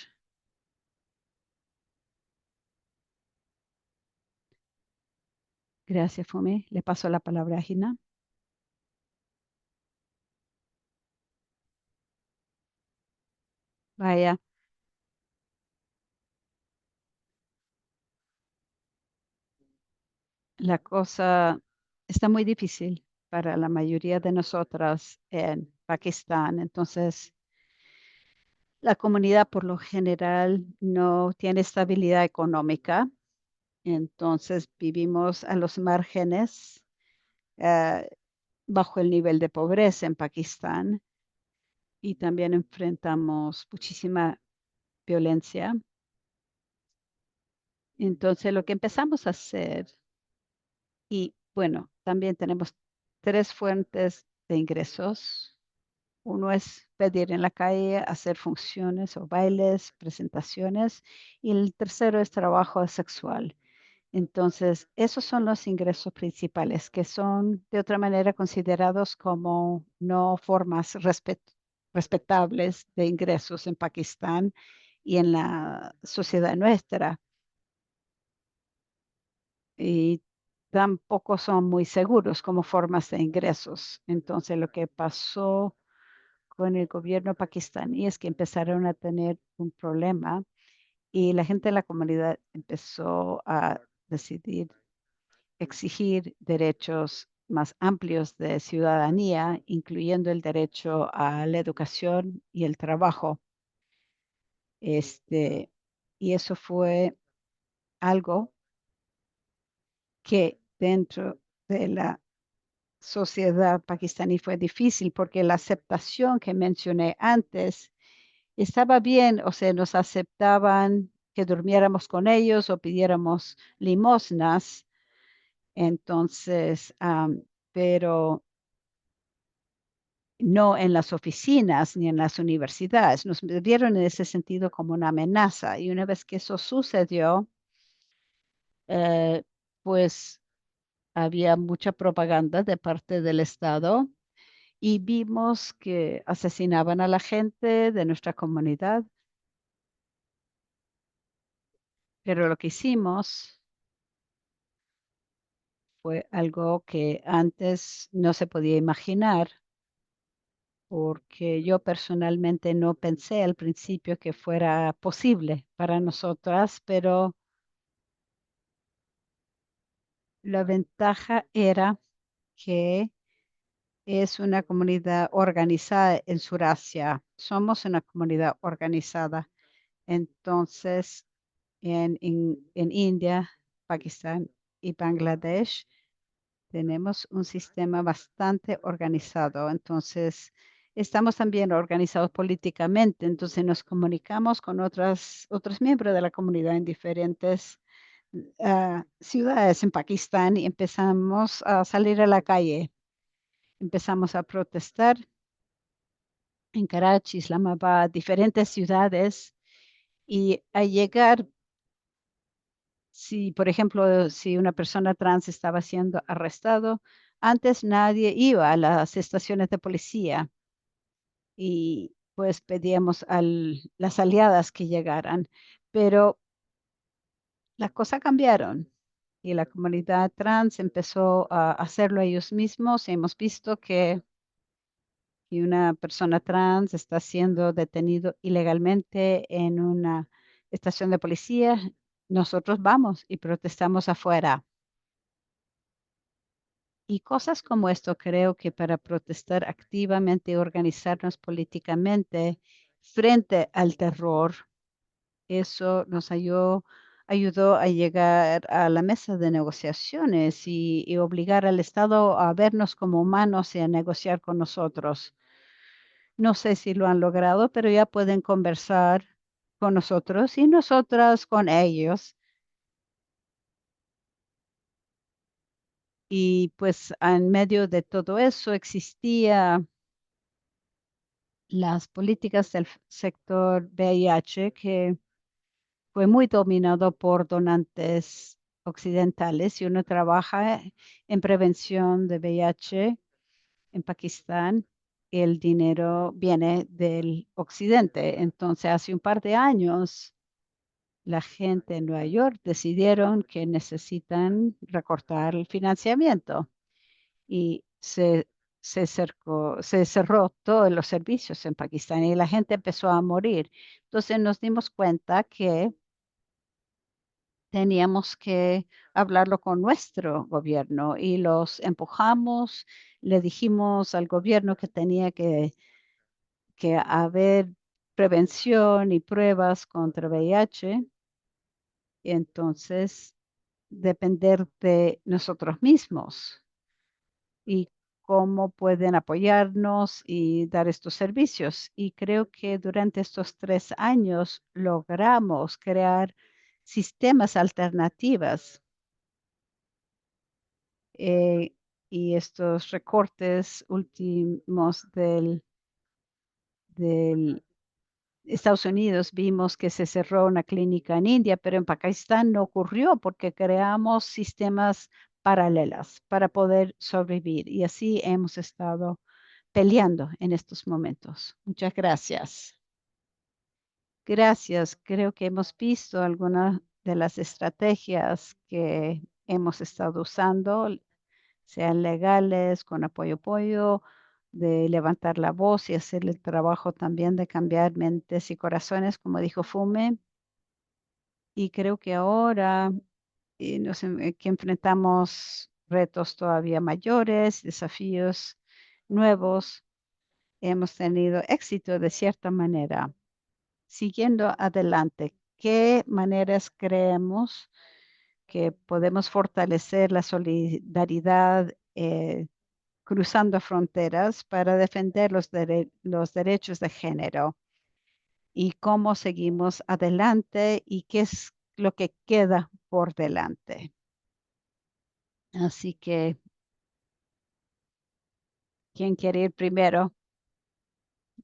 Gracias, Fumi. Le paso la palabra a Gina. Vaya, la cosa está muy difícil para la mayoría de nosotras en Pakistán. Entonces, la comunidad por lo general no tiene estabilidad económica. Entonces, vivimos a los márgenes, eh, bajo el nivel de pobreza en Pakistán y también enfrentamos muchísima violencia. Entonces, lo que empezamos a hacer, y bueno, también tenemos tres fuentes de ingresos. Uno es pedir en la calle, hacer funciones o bailes, presentaciones, y el tercero es trabajo sexual. Entonces, esos son los ingresos principales, que son de otra manera considerados como no formas respetables de ingresos en Pakistán y en la sociedad nuestra. Y tampoco son muy seguros como formas de ingresos. Entonces, lo que pasó con el gobierno pakistaní es que empezaron a tener un problema y la gente de la comunidad empezó a decidir exigir derechos más amplios de ciudadanía, incluyendo el derecho a la educación y el trabajo. Este, y eso fue algo que dentro de la sociedad pakistaní fue difícil porque la aceptación que mencioné antes estaba bien, o sea, nos aceptaban que durmiéramos con ellos o pidiéramos limosnas. Entonces, pero no en las oficinas ni en las universidades. Nos vieron en ese sentido como una amenaza. Y una vez que eso sucedió, eh, pues había mucha propaganda de parte del Estado y vimos que asesinaban a la gente de nuestra comunidad. Pero lo que hicimos fue algo que antes no se podía imaginar, porque yo personalmente no pensé al principio que fuera posible para nosotras, pero la ventaja era que es una comunidad organizada en Surasia. Somos una comunidad organizada. Entonces, en India, Pakistán y Bangladesh tenemos un sistema bastante organizado. Entonces, estamos también organizados políticamente. Entonces, nos comunicamos con otros miembros de la comunidad en diferentes ciudades en Pakistán y empezamos a salir a la calle. Empezamos a protestar en Karachi, Islamabad, diferentes ciudades y a llegar, si por ejemplo, si una persona trans estaba siendo arrestado, antes nadie iba a las estaciones de policía y pues pedíamos a las aliadas que llegaran, pero las cosas cambiaron y la comunidad trans empezó a hacerlo ellos mismos y hemos visto que y una persona trans está siendo detenido ilegalmente en una estación de policía, nosotros vamos y protestamos afuera. Y cosas como esto creo que para protestar activamente y organizarnos políticamente frente al terror, eso nos ayudó a llegar a la mesa de negociaciones y obligar al Estado a vernos como humanos y a negociar con nosotros. No sé si lo han logrado, pero ya pueden conversar con nosotros y nosotras con ellos. Y pues en medio de todo eso existía las políticas del sector VIH que fue muy dominado por donantes occidentales. Si uno trabaja en prevención de VIH en Pakistán, el dinero viene del occidente. Entonces, hace un par de años, la gente en Nueva York decidieron que necesitan recortar el financiamiento y se cerró todos los servicios en Pakistán y la gente empezó a morir. Entonces nos dimos cuenta que teníamos que hablarlo con nuestro gobierno y los empujamos, le dijimos al gobierno que tenía que haber prevención y pruebas contra VIH, y entonces depender de nosotros mismos y cómo pueden apoyarnos y dar estos servicios. Y creo que durante estos 3 años logramos crear sistemas alternativas, eh, y estos recortes últimos del Estados Unidos vimos que se cerró una clínica en India, pero en Pakistán no ocurrió porque creamos sistemas paralelas para poder sobrevivir y así hemos estado peleando en estos momentos. Muchas gracias. Gracias. Creo que hemos visto algunas de las estrategias que hemos estado usando, sean legales, con apoyo, de levantar la voz y hacer el trabajo también de cambiar mentes y corazones, como dijo Fume. Y creo que ahora que enfrentamos retos todavía mayores, desafíos nuevos, hemos tenido éxito de cierta manera. Siguiendo adelante, ¿qué maneras creemos que podemos fortalecer la solidaridad cruzando fronteras para defender los derechos de género? ¿Y cómo seguimos adelante y qué es lo que queda por delante? Así que, ¿quién quiere ir primero?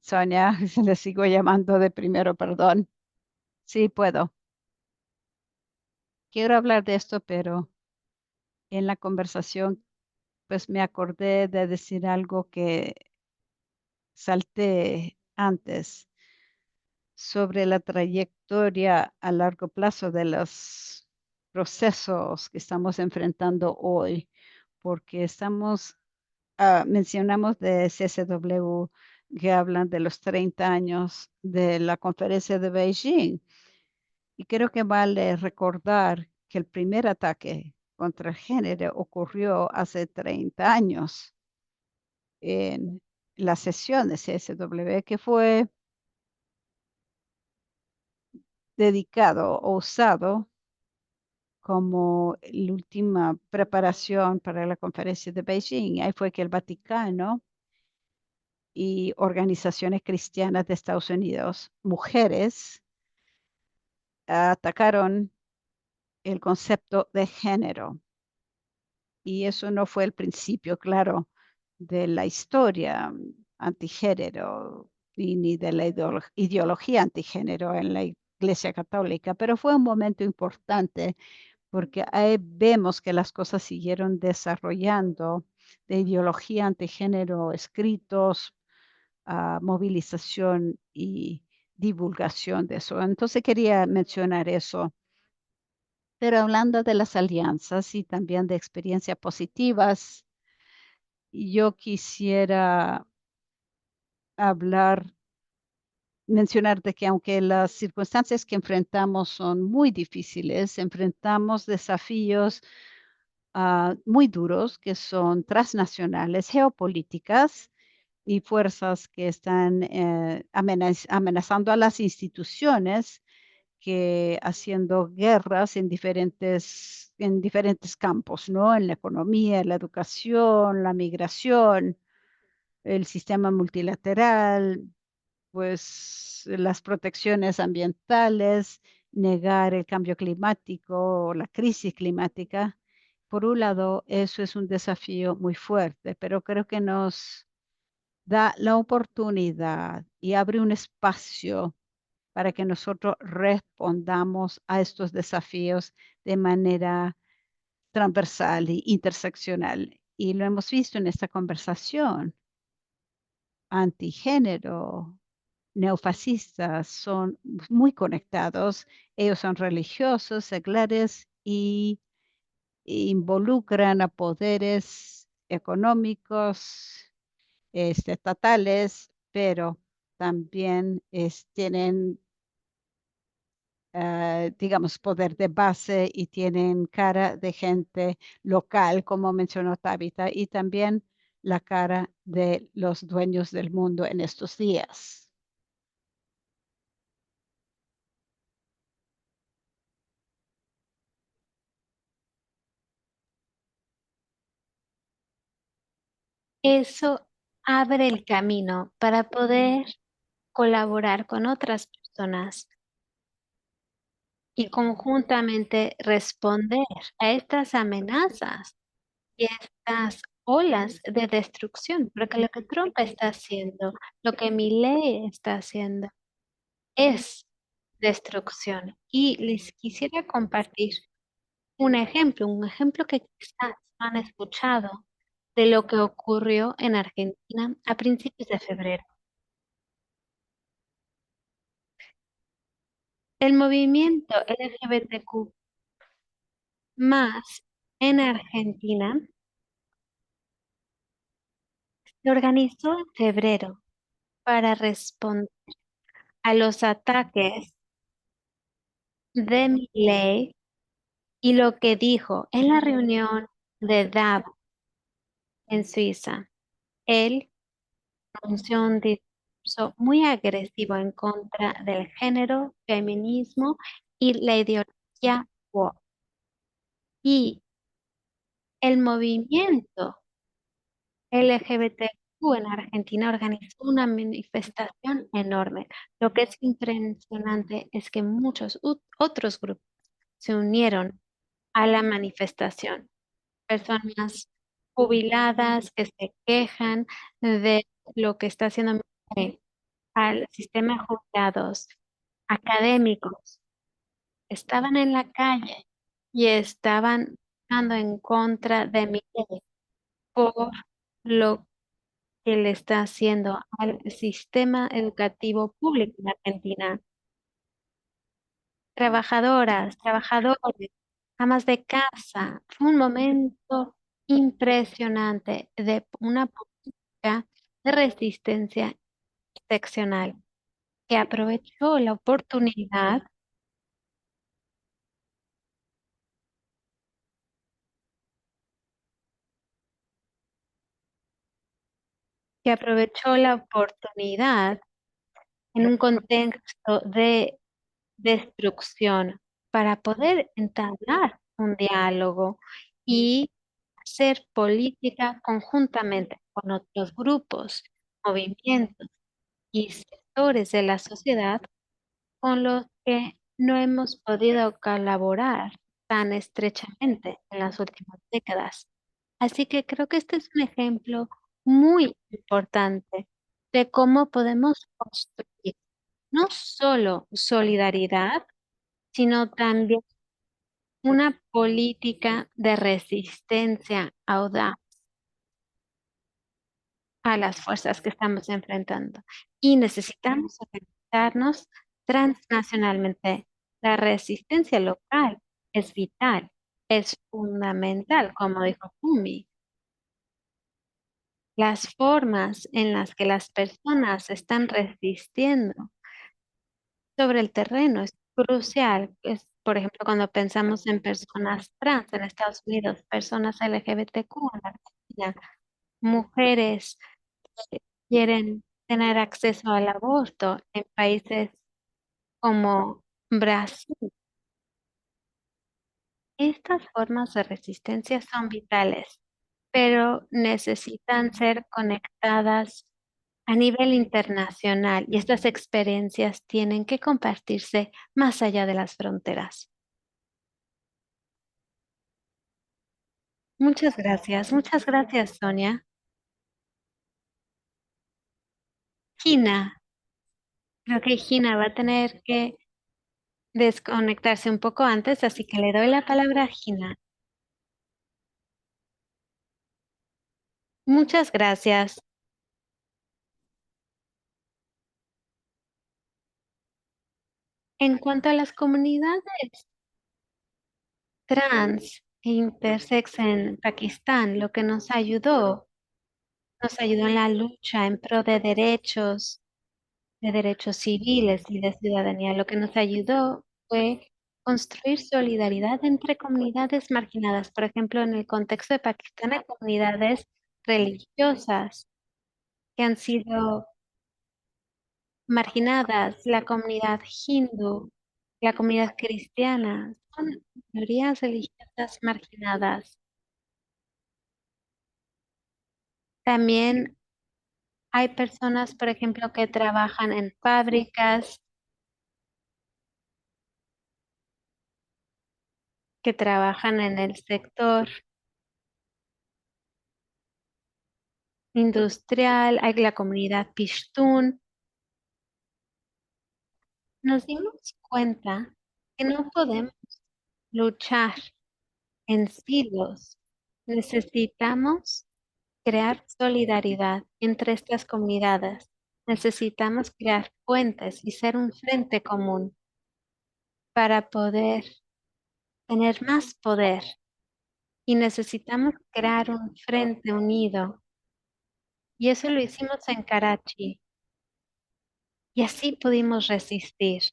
Sonia, le sigo llamando de primero, perdón. Sí, puedo. Quiero hablar de esto, pero en la conversación, pues me acordé de decir algo que salté antes sobre la trayectoria a largo plazo de los procesos que estamos enfrentando hoy, porque mencionamos de CSW que hablan de los 30 años de la conferencia de Beijing. Y creo que vale recordar que el primer ataque contra el género ocurrió hace 30 años en la sesión de CSW, que fue dedicado o usado como la última preparación para la conferencia de Beijing. Ahí fue que el Vaticano y organizaciones cristianas de Estados Unidos, mujeres, atacaron el concepto de género. Y eso no fue el principio, claro, de la historia antigénero ni de la ideología antigénero en la Iglesia Católica, pero fue un momento importante porque ahí vemos que las cosas siguieron desarrollando de ideología antigénero, escritos, movilización y divulgación de eso. Entonces quería mencionar eso. Pero hablando de las alianzas y también de experiencias positivas, yo quisiera hablar, mencionar de que aunque las circunstancias que enfrentamos son muy difíciles, enfrentamos desafíos muy duros que son transnacionales, geopolíticas y fuerzas que están amenazando a las instituciones que haciendo guerras en diferentes campos, ¿no? En la economía, la educación, la migración, el sistema multilateral, pues las protecciones ambientales, negar el cambio climático o la crisis climática. Por un lado, eso es un desafío muy fuerte, pero creo que nos da la oportunidad y abre un espacio para que nosotros respondamos a estos desafíos de manera transversal e interseccional. Y lo hemos visto en esta conversación. Antigénero, neofascistas son muy conectados. Ellos son religiosos, seculares y involucran a poderes económicos, estatales, pero también tienen, digamos, poder de base y tienen cara de gente local, como mencionó Tabitha, y también la cara de los dueños del mundo en estos días. Eso abre el camino para poder colaborar con otras personas y conjuntamente responder a estas amenazas y estas olas de destrucción, porque lo que Trump está haciendo, lo que Milei está haciendo, es destrucción. Y les quisiera compartir un ejemplo que quizás han escuchado de lo que ocurrió en Argentina a principios de febrero. El movimiento LGBTQ más en Argentina se organizó en febrero para responder a los ataques de Milei y lo que dijo en la reunión de Davos en Suiza. Él pronunció un discurso muy agresivo en contra del género, feminismo y la ideología woke. Y el movimiento LGBTQ en Argentina organizó una manifestación enorme. Lo que es impresionante es que muchos otros grupos se unieron a la manifestación. Personas jubiladas que se quejan de lo que está haciendo al sistema de jubilados, académicos, estaban en la calle y estaban estando en contra de Milei por lo que le está haciendo al sistema educativo público en Argentina. Trabajadoras, trabajadores, amas de casa. Fue un momento impresionante de una política de resistencia seccional que aprovechó la oportunidad, que aprovechó la oportunidad en un contexto de destrucción para poder entablar un diálogo y hacer política conjuntamente con otros grupos, movimientos y sectores de la sociedad con los que no hemos podido colaborar tan estrechamente en las últimas décadas. Así que creo que este es un ejemplo muy importante de cómo podemos construir no solo solidaridad, sino también una política de resistencia audaz a las fuerzas que estamos enfrentando. Y necesitamos organizarnos transnacionalmente. La resistencia local es vital, es fundamental, como dijo Kumi. Las formas en las que las personas están resistiendo sobre el terreno es crucial. Es, por ejemplo, cuando pensamos en personas trans en Estados Unidos, personas LGBTQ en Argentina, mujeres que quieren tener acceso al aborto en países como Brasil. Estas formas de resistencia son vitales, pero necesitan ser conectadas a nivel internacional y estas experiencias tienen que compartirse más allá de las fronteras. Muchas gracias, Sonia. Gina, Creo que Gina va a tener que desconectarse un poco antes, así que le doy la palabra a Gina. Muchas gracias. En cuanto a las comunidades trans e intersex en Pakistán, lo que nos ayudó en la lucha en pro de derechos civiles y de ciudadanía. Lo que nos ayudó fue construir solidaridad entre comunidades marginadas. Por ejemplo, en el contexto de Pakistán hay comunidades religiosas que han sido marginadas, la comunidad hindú, la comunidad cristiana, son minorías religiosas marginadas. También hay personas, por ejemplo, que trabajan en fábricas, que trabajan en el sector industrial, hay la comunidad Pishtun. Nos dimos cuenta que no podemos luchar en silos. Necesitamos crear solidaridad entre estas comunidades. Necesitamos crear puentes y ser un frente común para poder tener más poder. Y necesitamos crear un frente unido. Y eso lo hicimos en Karachi. Y así pudimos resistir.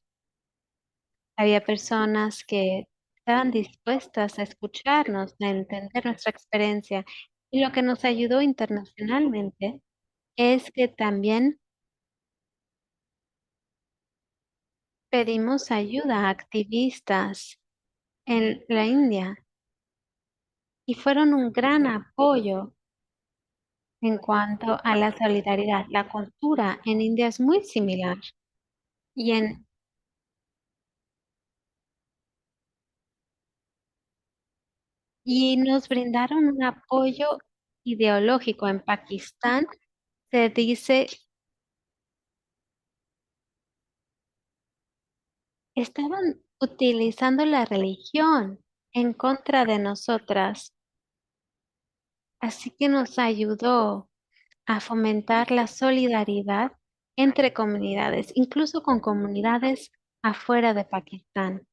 Había personas que estaban dispuestas a escucharnos, a entender nuestra experiencia. Y lo que nos ayudó internacionalmente es que también pedimos ayuda a activistas en la India y fueron un gran apoyo en cuanto a la solidaridad. La cultura en India es muy similar y, y nos brindaron un apoyo ideológico. En Pakistán se dice, estaban utilizando la religión en contra de nosotras, así que nos ayudó a fomentar la solidaridad entre comunidades, incluso con comunidades afuera de Pakistán.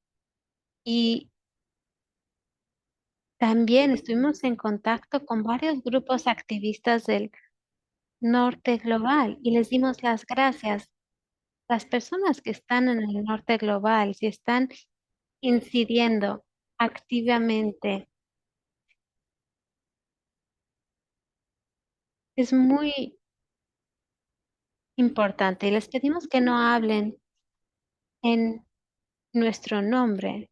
Y también estuvimos en contacto con varios grupos activistas del norte global y les dimos las gracias. Las personas que están en el norte global, si están incidiendo activamente, es muy importante y les pedimos que no hablen en nuestro nombre.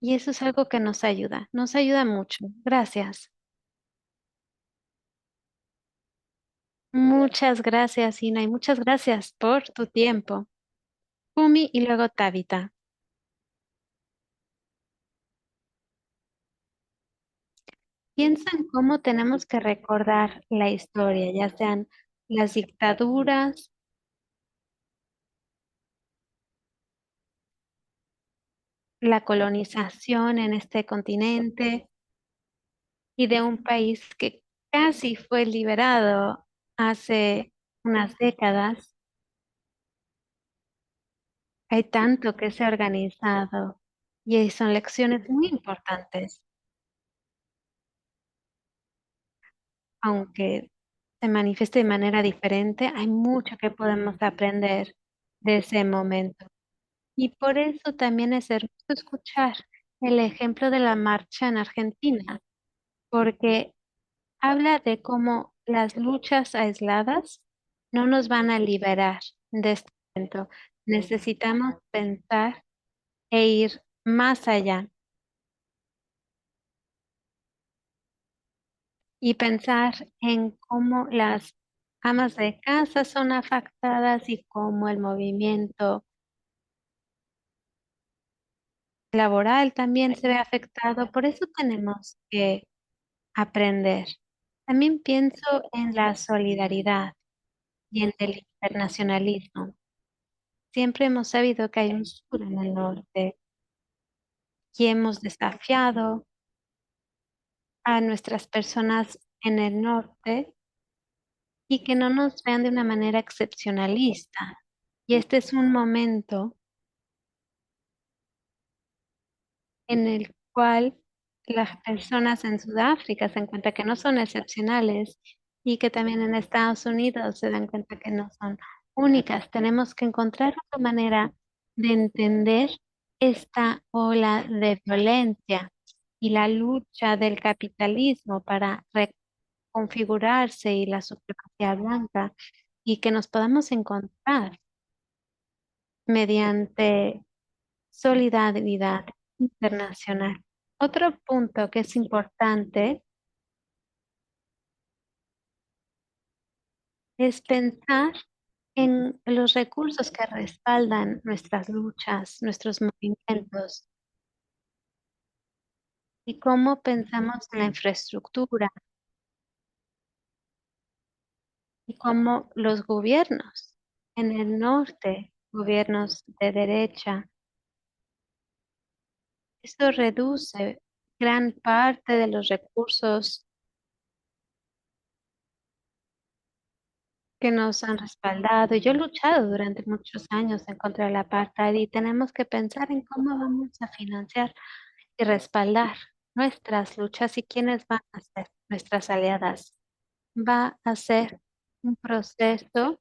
Y eso es algo que nos ayuda mucho. Gracias. Muchas gracias, Ina, y muchas gracias por tu tiempo. Kumi y luego Tabitha. Piensa en cómo tenemos que recordar la historia, ya sean las dictaduras, la colonización en este continente y de un país que casi fue liberado hace unas décadas. Hay tanto que se ha organizado y son lecciones muy importantes, aunque se manifieste de manera diferente, hay mucho que podemos aprender de ese momento. Y por eso también es hermoso escuchar el ejemplo de la marcha en Argentina, porque habla de cómo las luchas aisladas no nos van a liberar de este momento. Necesitamos pensar e ir más allá y pensar en cómo las amas de casa son afectadas y cómo el movimiento laboral también se ve afectado. Por eso tenemos que aprender. También pienso en la solidaridad. y en el internacionalismo. Siempre hemos sabido que hay un sur en el norte y hemos desafiado a nuestras personas en el norte y que no nos vean de una manera excepcionalista. Y este es un momento en el cual las personas en Sudáfrica se dan cuenta que no son excepcionales y que también en Estados Unidos se dan cuenta que no son únicas. Tenemos que encontrar una manera de entender esta ola de violencia y la lucha del capitalismo para reconfigurarse y la supremacía blanca y que nos podamos encontrar mediante solidaridad internacional. Otro punto que es importante es pensar en los recursos que respaldan nuestras luchas, nuestros movimientos y cómo pensamos en la infraestructura y cómo los gobiernos en el norte, gobiernos de derecha, esto reduce gran parte de los recursos que nos han respaldado. Yo he luchado durante muchos años en contra del apartheid y tenemos que pensar en cómo vamos a financiar y respaldar nuestras luchas y quiénes van a ser nuestras aliadas. Va a ser un proceso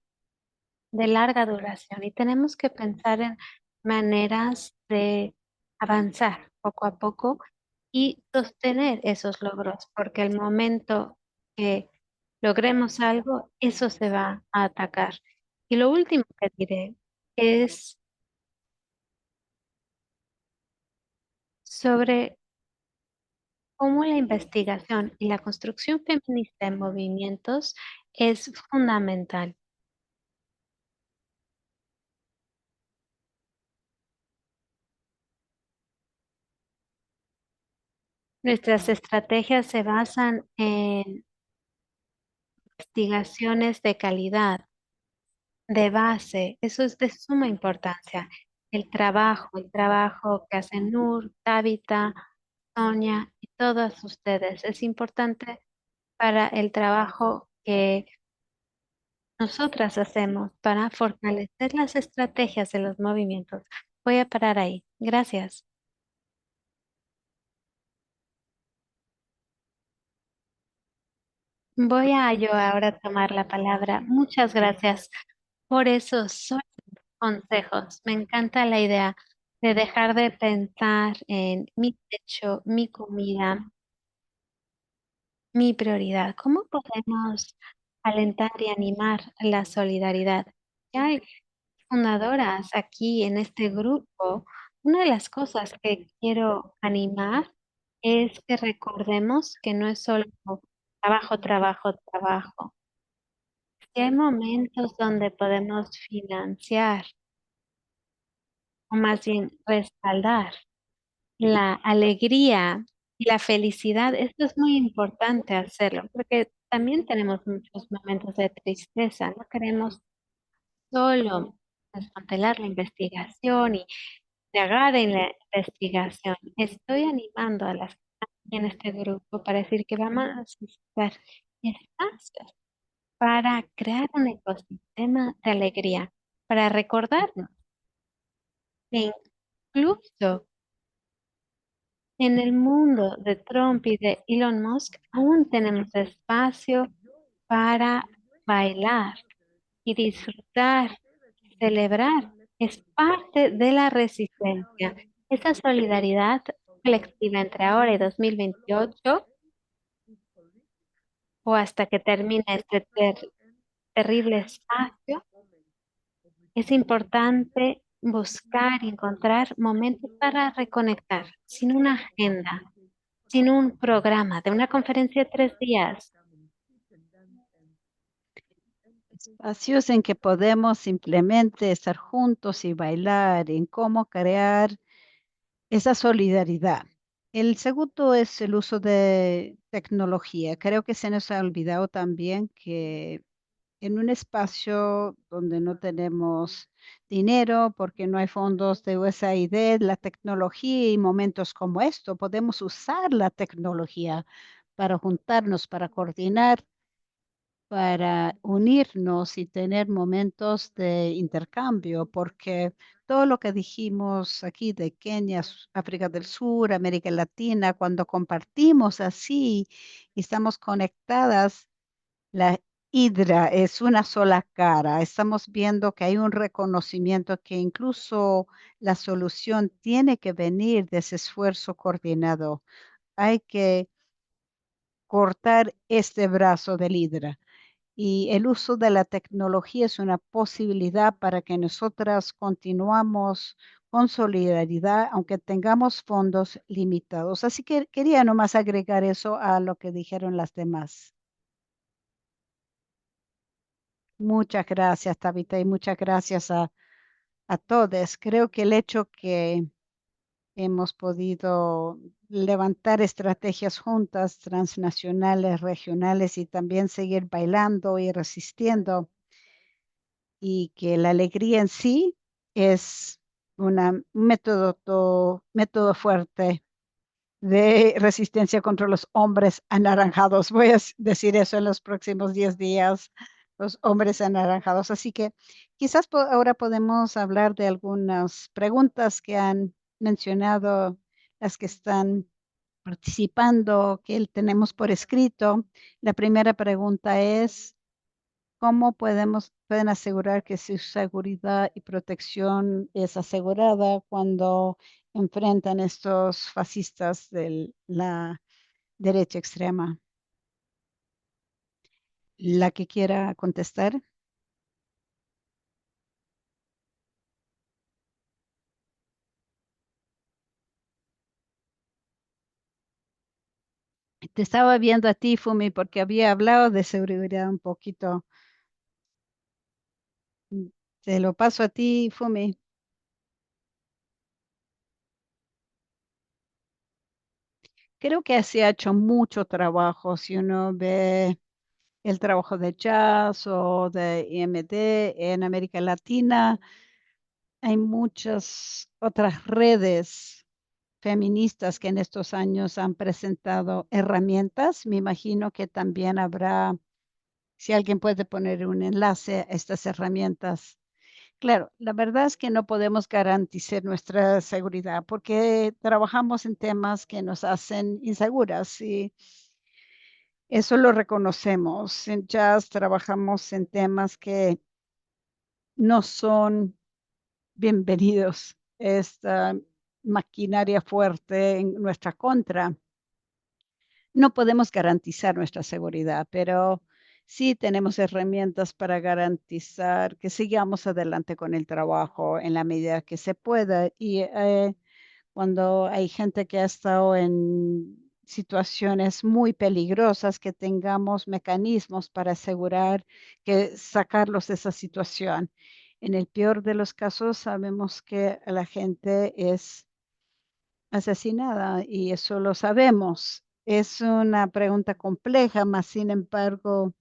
de larga duración y tenemos que pensar en maneras de avanzar poco a poco y sostener esos logros, porque el momento que logremos algo, eso se va a atacar. Y lo último que diré es sobre cómo la investigación y la construcción feminista en movimientos es fundamental. Nuestras estrategias se basan en investigaciones de calidad, de base. Eso es de suma importancia. El trabajo que hacen Nur, Tabitha, Sonia y todas ustedes es importante para el trabajo que nosotras hacemos para fortalecer las estrategias de los movimientos. Voy a parar ahí. Gracias. Voy a yo ahora tomar la palabra. Muchas gracias por esos consejos. Me encanta la idea de dejar de pensar en mi techo, mi comida, mi prioridad. ¿Cómo podemos alentar y animar la solidaridad? Ya hay fundadoras aquí en este grupo. Una de las cosas que quiero animar es que recordemos que no es solo trabajo, trabajo, trabajo. Que hay momentos donde podemos financiar o más bien respaldar la alegría y la felicidad. Esto es muy importante hacerlo porque también tenemos muchos momentos de tristeza. No queremos solo desmantelar la investigación y indagar en la investigación. Estoy animando a las en este grupo para decir que vamos a necesitar espacios para crear un ecosistema de alegría, para recordarnos que incluso en el mundo de Trump y de Elon Musk aún tenemos espacio para bailar y disfrutar, celebrar. Es parte de la resistencia. Esa solidaridad colectiva entre ahora y 2028 o hasta que termine este terrible espacio, es importante buscar y encontrar momentos para reconectar, sin una agenda, sin un programa de una conferencia de 3 días. Espacios en que podemos simplemente estar juntos y bailar, en cómo crear esa solidaridad. El segundo es el uso de tecnología. Creo que se nos ha olvidado también que en un espacio donde no tenemos dinero, porque no hay fondos de USAID, la tecnología y momentos como esto, podemos usar la tecnología para juntarnos, para coordinar, para unirnos y tener momentos de intercambio, porque todo lo que dijimos aquí de Kenia, África del Sur, América Latina, cuando compartimos así y estamos conectadas, la hidra es una sola cara. Estamos viendo que hay un reconocimiento que incluso la solución tiene que venir de ese esfuerzo coordinado. Hay que cortar este brazo del hidra. Y el uso de la tecnología es una posibilidad para que nosotras continuamos con solidaridad, aunque tengamos fondos limitados. Así que quería nomás agregar eso a lo que dijeron las demás. Muchas gracias, Tabitha, y muchas gracias a todos. Creo que el hecho que hemos podido levantar estrategias juntas, transnacionales, regionales, y también seguir bailando y resistiendo, y que la alegría en sí es un método, método fuerte de resistencia contra los hombres anaranjados. Voy a decir eso en los próximos 10 días, los hombres anaranjados. Así que quizás ahora podemos hablar de algunas preguntas que han mencionado las que están participando, que tenemos por escrito. La primera pregunta es, ¿cómo pueden asegurar que su seguridad y protección es asegurada cuando enfrentan estos fascistas de la derecha extrema? La que quiera contestar. Te estaba viendo a ti, Fumi, porque había hablado de seguridad un poquito. Mm, Te lo paso a ti, Fumi. Creo que se ha hecho mucho trabajo. Si uno ve el trabajo de Jazz o de IMD en América Latina, hay muchas otras redes feministas que en estos años han presentado herramientas. Me imagino que también habrá, si alguien puede poner un enlace a estas herramientas. Claro, la verdad es que no podemos garantizar nuestra seguridad porque trabajamos en temas que nos hacen inseguras y eso lo reconocemos. En Jazz trabajamos en temas que no son bienvenidos, esta maquinaria fuerte en nuestra contra. No podemos garantizar nuestra seguridad, pero sí tenemos herramientas para garantizar que sigamos adelante con el trabajo en la medida que se pueda. Y cuando hay gente que ha estado en situaciones muy peligrosas, que tengamos mecanismos para asegurar que sacarlos de esa situación. En el peor de los casos, sabemos que la gente es asesinada y eso lo sabemos. Es una pregunta compleja, mas sin embargo,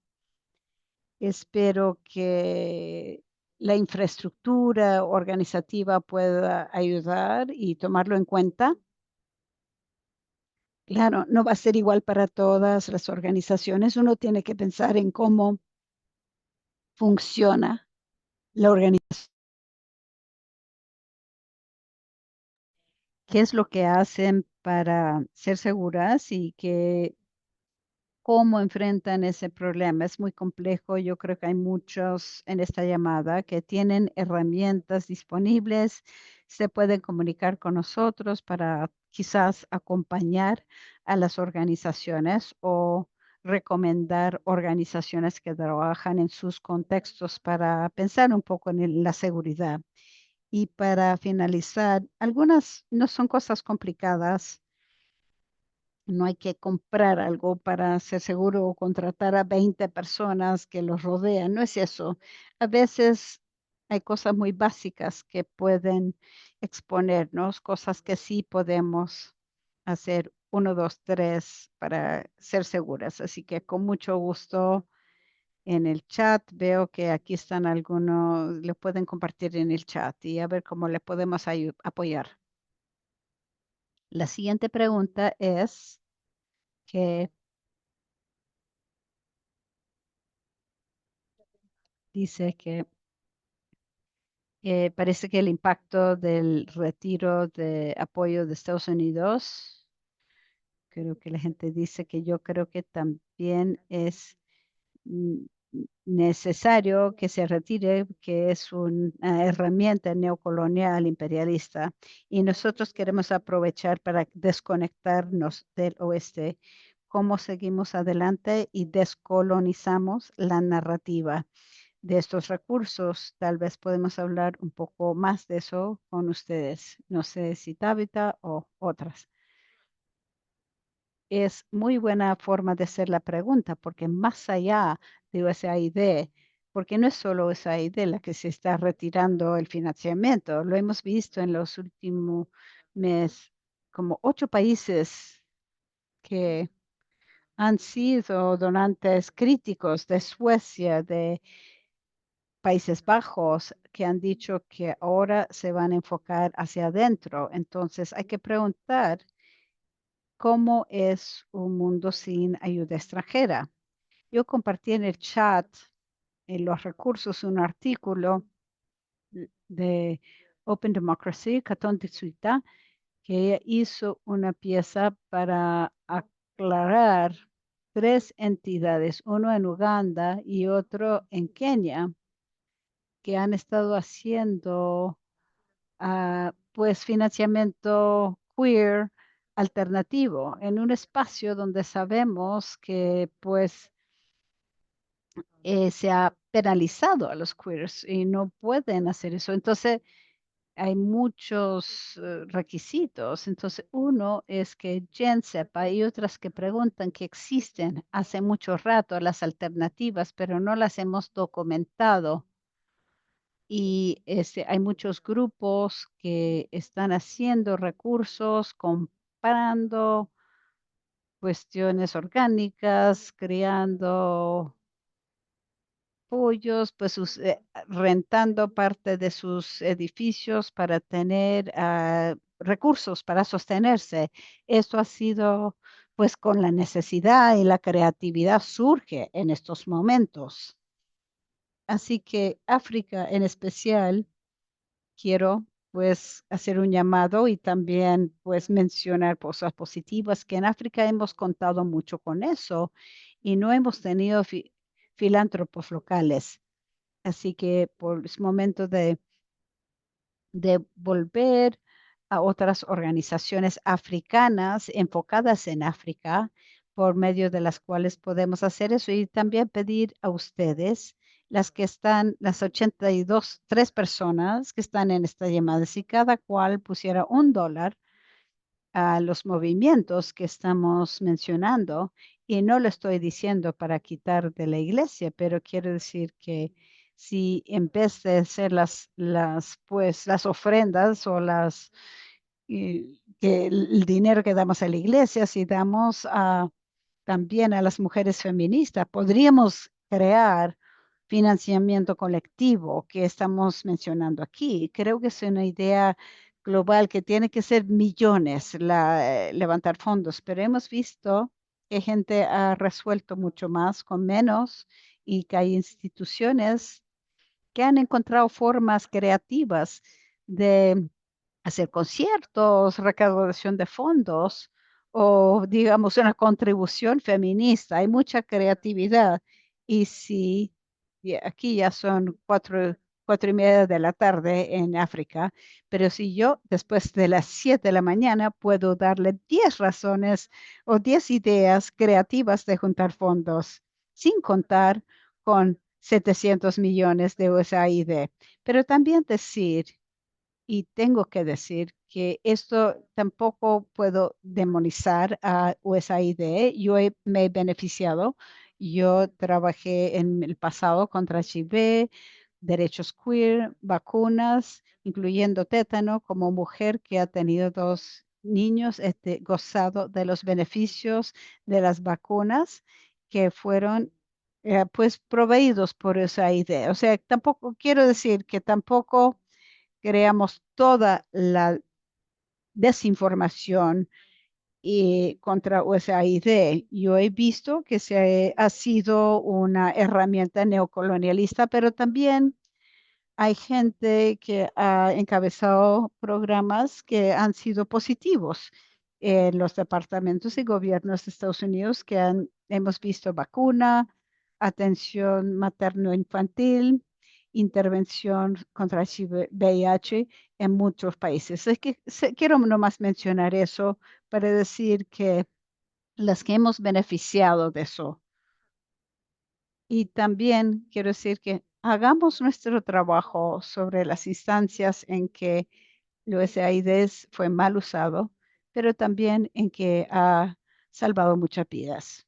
espero que la infraestructura organizativa pueda ayudar y tomarlo en cuenta. Claro, no va a ser igual para todas las organizaciones. Uno tiene que pensar en cómo funciona la organización, qué es lo que hacen para ser seguras y que cómo enfrentan ese problema. Es muy complejo. Yo creo que hay muchos en esta llamada que tienen herramientas disponibles, se pueden comunicar con nosotros para quizás acompañar a las organizaciones o recomendar organizaciones que trabajan en sus contextos para pensar un poco en la seguridad. Y para finalizar, algunas no son cosas complicadas. No hay que comprar algo para ser seguro o contratar a 20 personas que los rodean. No es eso. A veces hay cosas muy básicas que pueden exponernos, cosas que sí podemos hacer uno, dos, tres para ser seguras. Así que con mucho gusto en el chat. Veo que aquí están algunos, le pueden compartir en el chat y a ver cómo le podemos apoyar. La siguiente pregunta es que dice que parece que el impacto del retiro de apoyo de Estados Unidos, creo que la gente dice que yo creo que también es mm, necesario que se retire, que es una herramienta neocolonial imperialista, y nosotros queremos aprovechar para desconectarnos del oeste. ¿Cómo seguimos adelante y descolonizamos la narrativa de estos recursos? Tal vez podemos hablar un poco más de eso con ustedes. No sé si Tabitha o otras. Es muy buena forma de hacer la pregunta, porque más allá de USAID, porque no es solo USAID la que se está retirando el financiamiento, lo hemos visto en los últimos meses, como 8 países que han sido donantes críticos de Suecia, de Países Bajos, que han dicho que ahora se van a enfocar hacia adentro. Entonces hay que preguntar cómo es un mundo sin ayuda extranjera. Yo compartí en el chat, en los recursos, un artículo de Open Democracy, Catón Titsuita, que ella hizo una pieza para aclarar 3 entidades, uno en Uganda y otro en Kenia, que han estado haciendo pues financiamiento queer alternativo en un espacio donde sabemos que pues se ha penalizado a los queers y no pueden hacer eso. Entonces, hay muchos requisitos. Entonces, uno es que Jen sepa y otras que preguntan que existen hace mucho rato las alternativas, pero no las hemos documentado. Y hay muchos grupos que están haciendo recursos, comprando cuestiones orgánicas, creando pollos, pues rentando parte de sus edificios para tener recursos para sostenerse. Esto ha sido, pues con la necesidad y la creatividad surge en estos momentos. Así que África en especial, quiero pues hacer un llamado y también pues mencionar cosas positivas, que en África hemos contado mucho con eso y no hemos tenido filántropos locales. Así que es momento de volver a otras organizaciones africanas enfocadas en África, por medio de las cuales podemos hacer eso y también pedir a ustedes, las que están, las 82, 3 personas que están en esta llamada, si cada cual pusiera $1 a los movimientos que estamos mencionando, y no lo estoy diciendo para quitar de la iglesia, pero quiero decir que si en vez de hacer pues, las ofrendas o que el dinero que damos a la iglesia, si damos también a las mujeres feministas, podríamos crear financiamiento colectivo que estamos mencionando aquí. Creo que es una idea global que tiene que ser millones levantar fondos, pero hemos visto que gente ha resuelto mucho más con menos y que hay instituciones que han encontrado formas creativas de hacer conciertos, recaudación de fondos o, digamos, una contribución feminista. Hay mucha creatividad. Y si aquí ya son 4:30 de la tarde en África, pero si yo después de las 7 de la mañana puedo darle 10 razones o 10 ideas creativas de juntar fondos, sin contar con 700 millones de USAID. Pero también decir, y tengo que decir que esto tampoco puedo demonizar a USAID. Me he beneficiado. Yo trabajé en el pasado contra HIV, derechos queer, vacunas, incluyendo tétano, como mujer que ha tenido 2 niños, gozado de los beneficios de las vacunas que fueron pues proveídos por esa idea. O sea, tampoco quiero decir que tampoco creamos toda la desinformación y contra USAID. Yo he visto que ha sido una herramienta neocolonialista, pero también hay gente que ha encabezado programas que han sido positivos en los departamentos y gobiernos de Estados Unidos hemos visto vacuna, atención materno-infantil, intervención contra el VIH en muchos países. Es que quiero nomás mencionar eso para decir que las que hemos beneficiado de eso. Y también quiero decir que hagamos nuestro trabajo sobre las instancias en que el USAID fue mal usado, pero también en que ha salvado muchas vidas.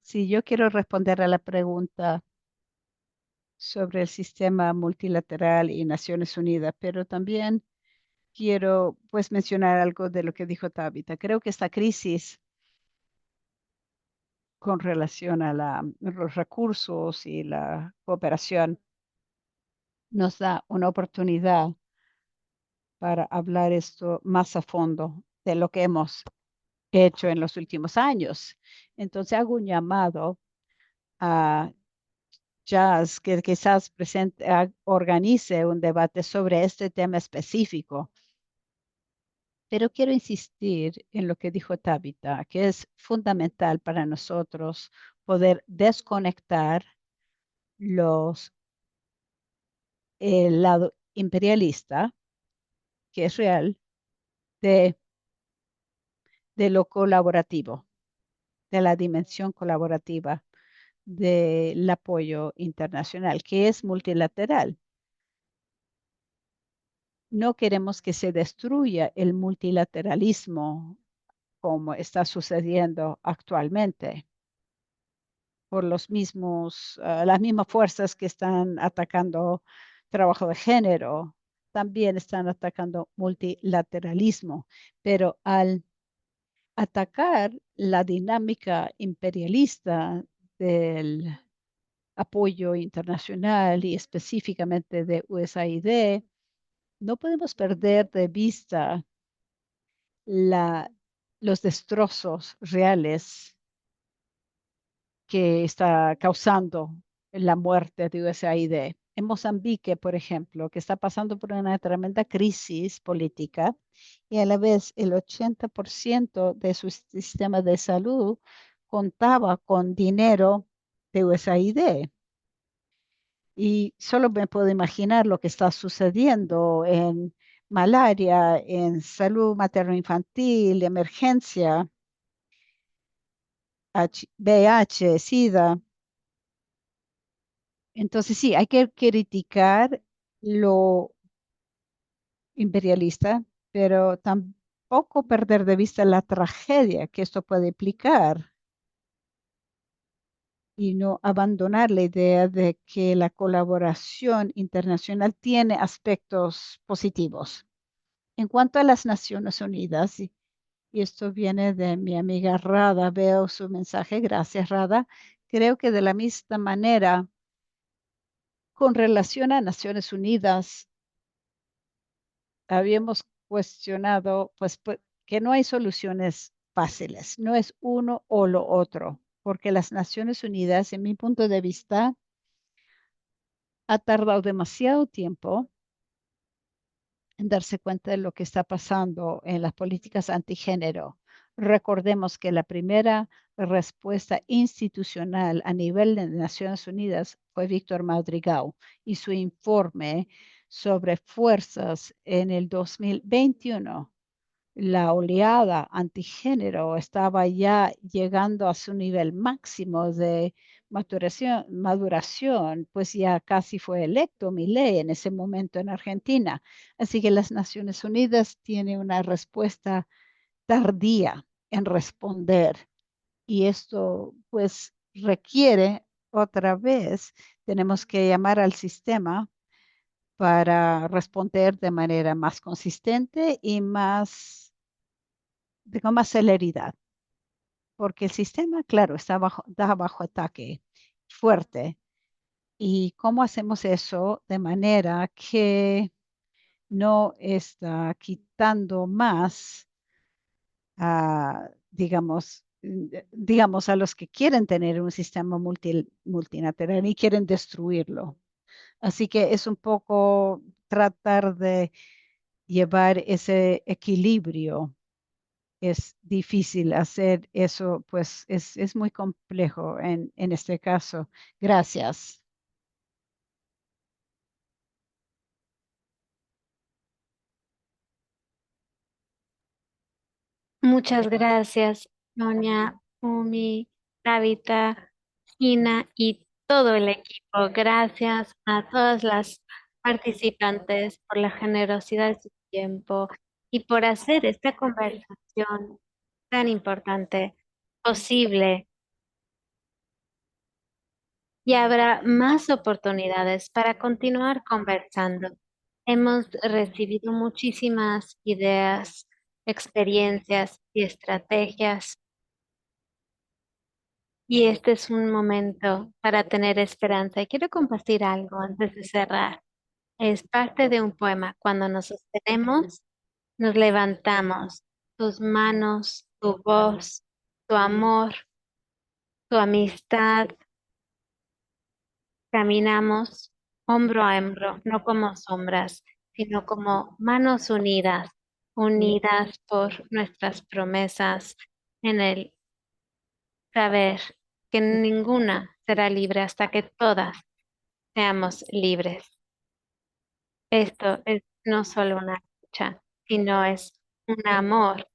Si yo quiero responder a la pregunta sobre el sistema multilateral y Naciones Unidas, pero también quiero pues mencionar algo de lo que dijo Tabitha. Creo que esta crisis con relación a los recursos y la cooperación nos da una oportunidad para hablar esto más a fondo de lo que hemos hecho en los últimos años. Entonces hago un llamado a Jazz que quizás organice un debate sobre este tema específico. Pero quiero insistir en lo que dijo Tabitha, que es fundamental para nosotros poder desconectar el lado imperialista, que es real, de, de lo colaborativo, de la dimensión colaborativa del apoyo internacional, que es multilateral. No queremos que se destruya el multilateralismo como está sucediendo actualmente por las mismas fuerzas que están atacando trabajo de género, también están atacando multilateralismo, pero al atacar la dinámica imperialista del apoyo internacional y específicamente de USAID, no podemos perder de vista la, los destrozos reales que está causando la muerte de USAID. En Mozambique, por ejemplo, que está pasando por una tremenda crisis política y a la vez el 80% de su sistema de salud contaba con dinero de USAID. Y solo me puedo imaginar lo que está sucediendo en malaria, en salud materno-infantil, emergencia, VIH, SIDA. Entonces sí, hay que criticar lo imperialista, pero tampoco perder de vista la tragedia que esto puede implicar y no abandonar la idea de que la colaboración internacional tiene aspectos positivos. En cuanto a las Naciones Unidas, y esto viene de mi amiga Rada, veo su mensaje, gracias Rada, creo que de la misma manera, con relación a Naciones Unidas, habíamos cuestionado, que no hay soluciones fáciles, no es uno o lo otro, porque las Naciones Unidas, en mi punto de vista, ha tardado demasiado tiempo en darse cuenta de lo que está pasando en las políticas antigénero. Recordemos que la primera respuesta institucional a nivel de Naciones Unidas fue Víctor Madrigal y su informe sobre fuerzas en el 2021. La oleada antigénero estaba ya llegando a su nivel máximo de maduración, pues ya casi fue electo Milei en ese momento en Argentina. Así que las Naciones Unidas tienen una respuesta tardía en responder y esto pues requiere otra vez, tenemos que llamar al sistema para responder de manera más consistente y más con más celeridad, porque el sistema, claro, está bajo ataque fuerte. ¿Y cómo hacemos eso de manera que no está quitando más digamos, a los que quieren tener un sistema multilateral y quieren destruirlo? Así que es un poco tratar de llevar ese equilibrio. Es difícil hacer eso, pues es muy complejo en este caso. Gracias. Muchas gracias, Sonia, Umi, Tabitha, Gina y todo el equipo. Gracias a todas las participantes por la generosidad de su tiempo y por hacer esta conversación tan importante posible. Y habrá más oportunidades para continuar conversando. Hemos recibido muchísimas ideas, experiencias y estrategias. Y este es un momento para tener esperanza. Y quiero compartir algo antes de cerrar. Es parte de un poema. Cuando nos sostenemos, nos levantamos. Tus manos, tu voz, tu amor, tu amistad. Caminamos hombro a hombro, no como sombras, sino como manos unidas, unidas por nuestras promesas en el saber que ninguna será libre hasta que todas seamos libres. Esto es no solo una lucha, sino es un amor.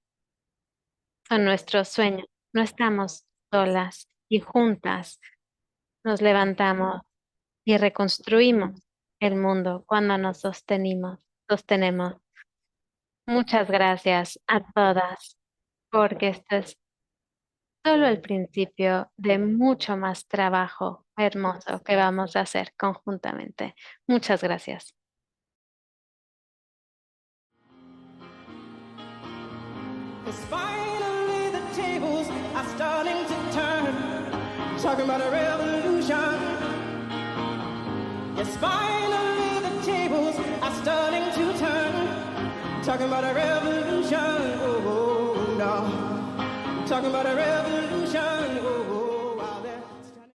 Son nuestros sueños. No estamos solas y juntas nos levantamos y reconstruimos el mundo cuando nos sostenemos. Muchas gracias a todas, porque esto es solo el principio de mucho más trabajo hermoso que vamos a hacer conjuntamente. Muchas gracias. Cause finally the tables are starting to turn. Talking about a revolution. Yes, finally the tables are starting to turn. Talking about a revolution. Oh, no. Talking about a revolution. Oh.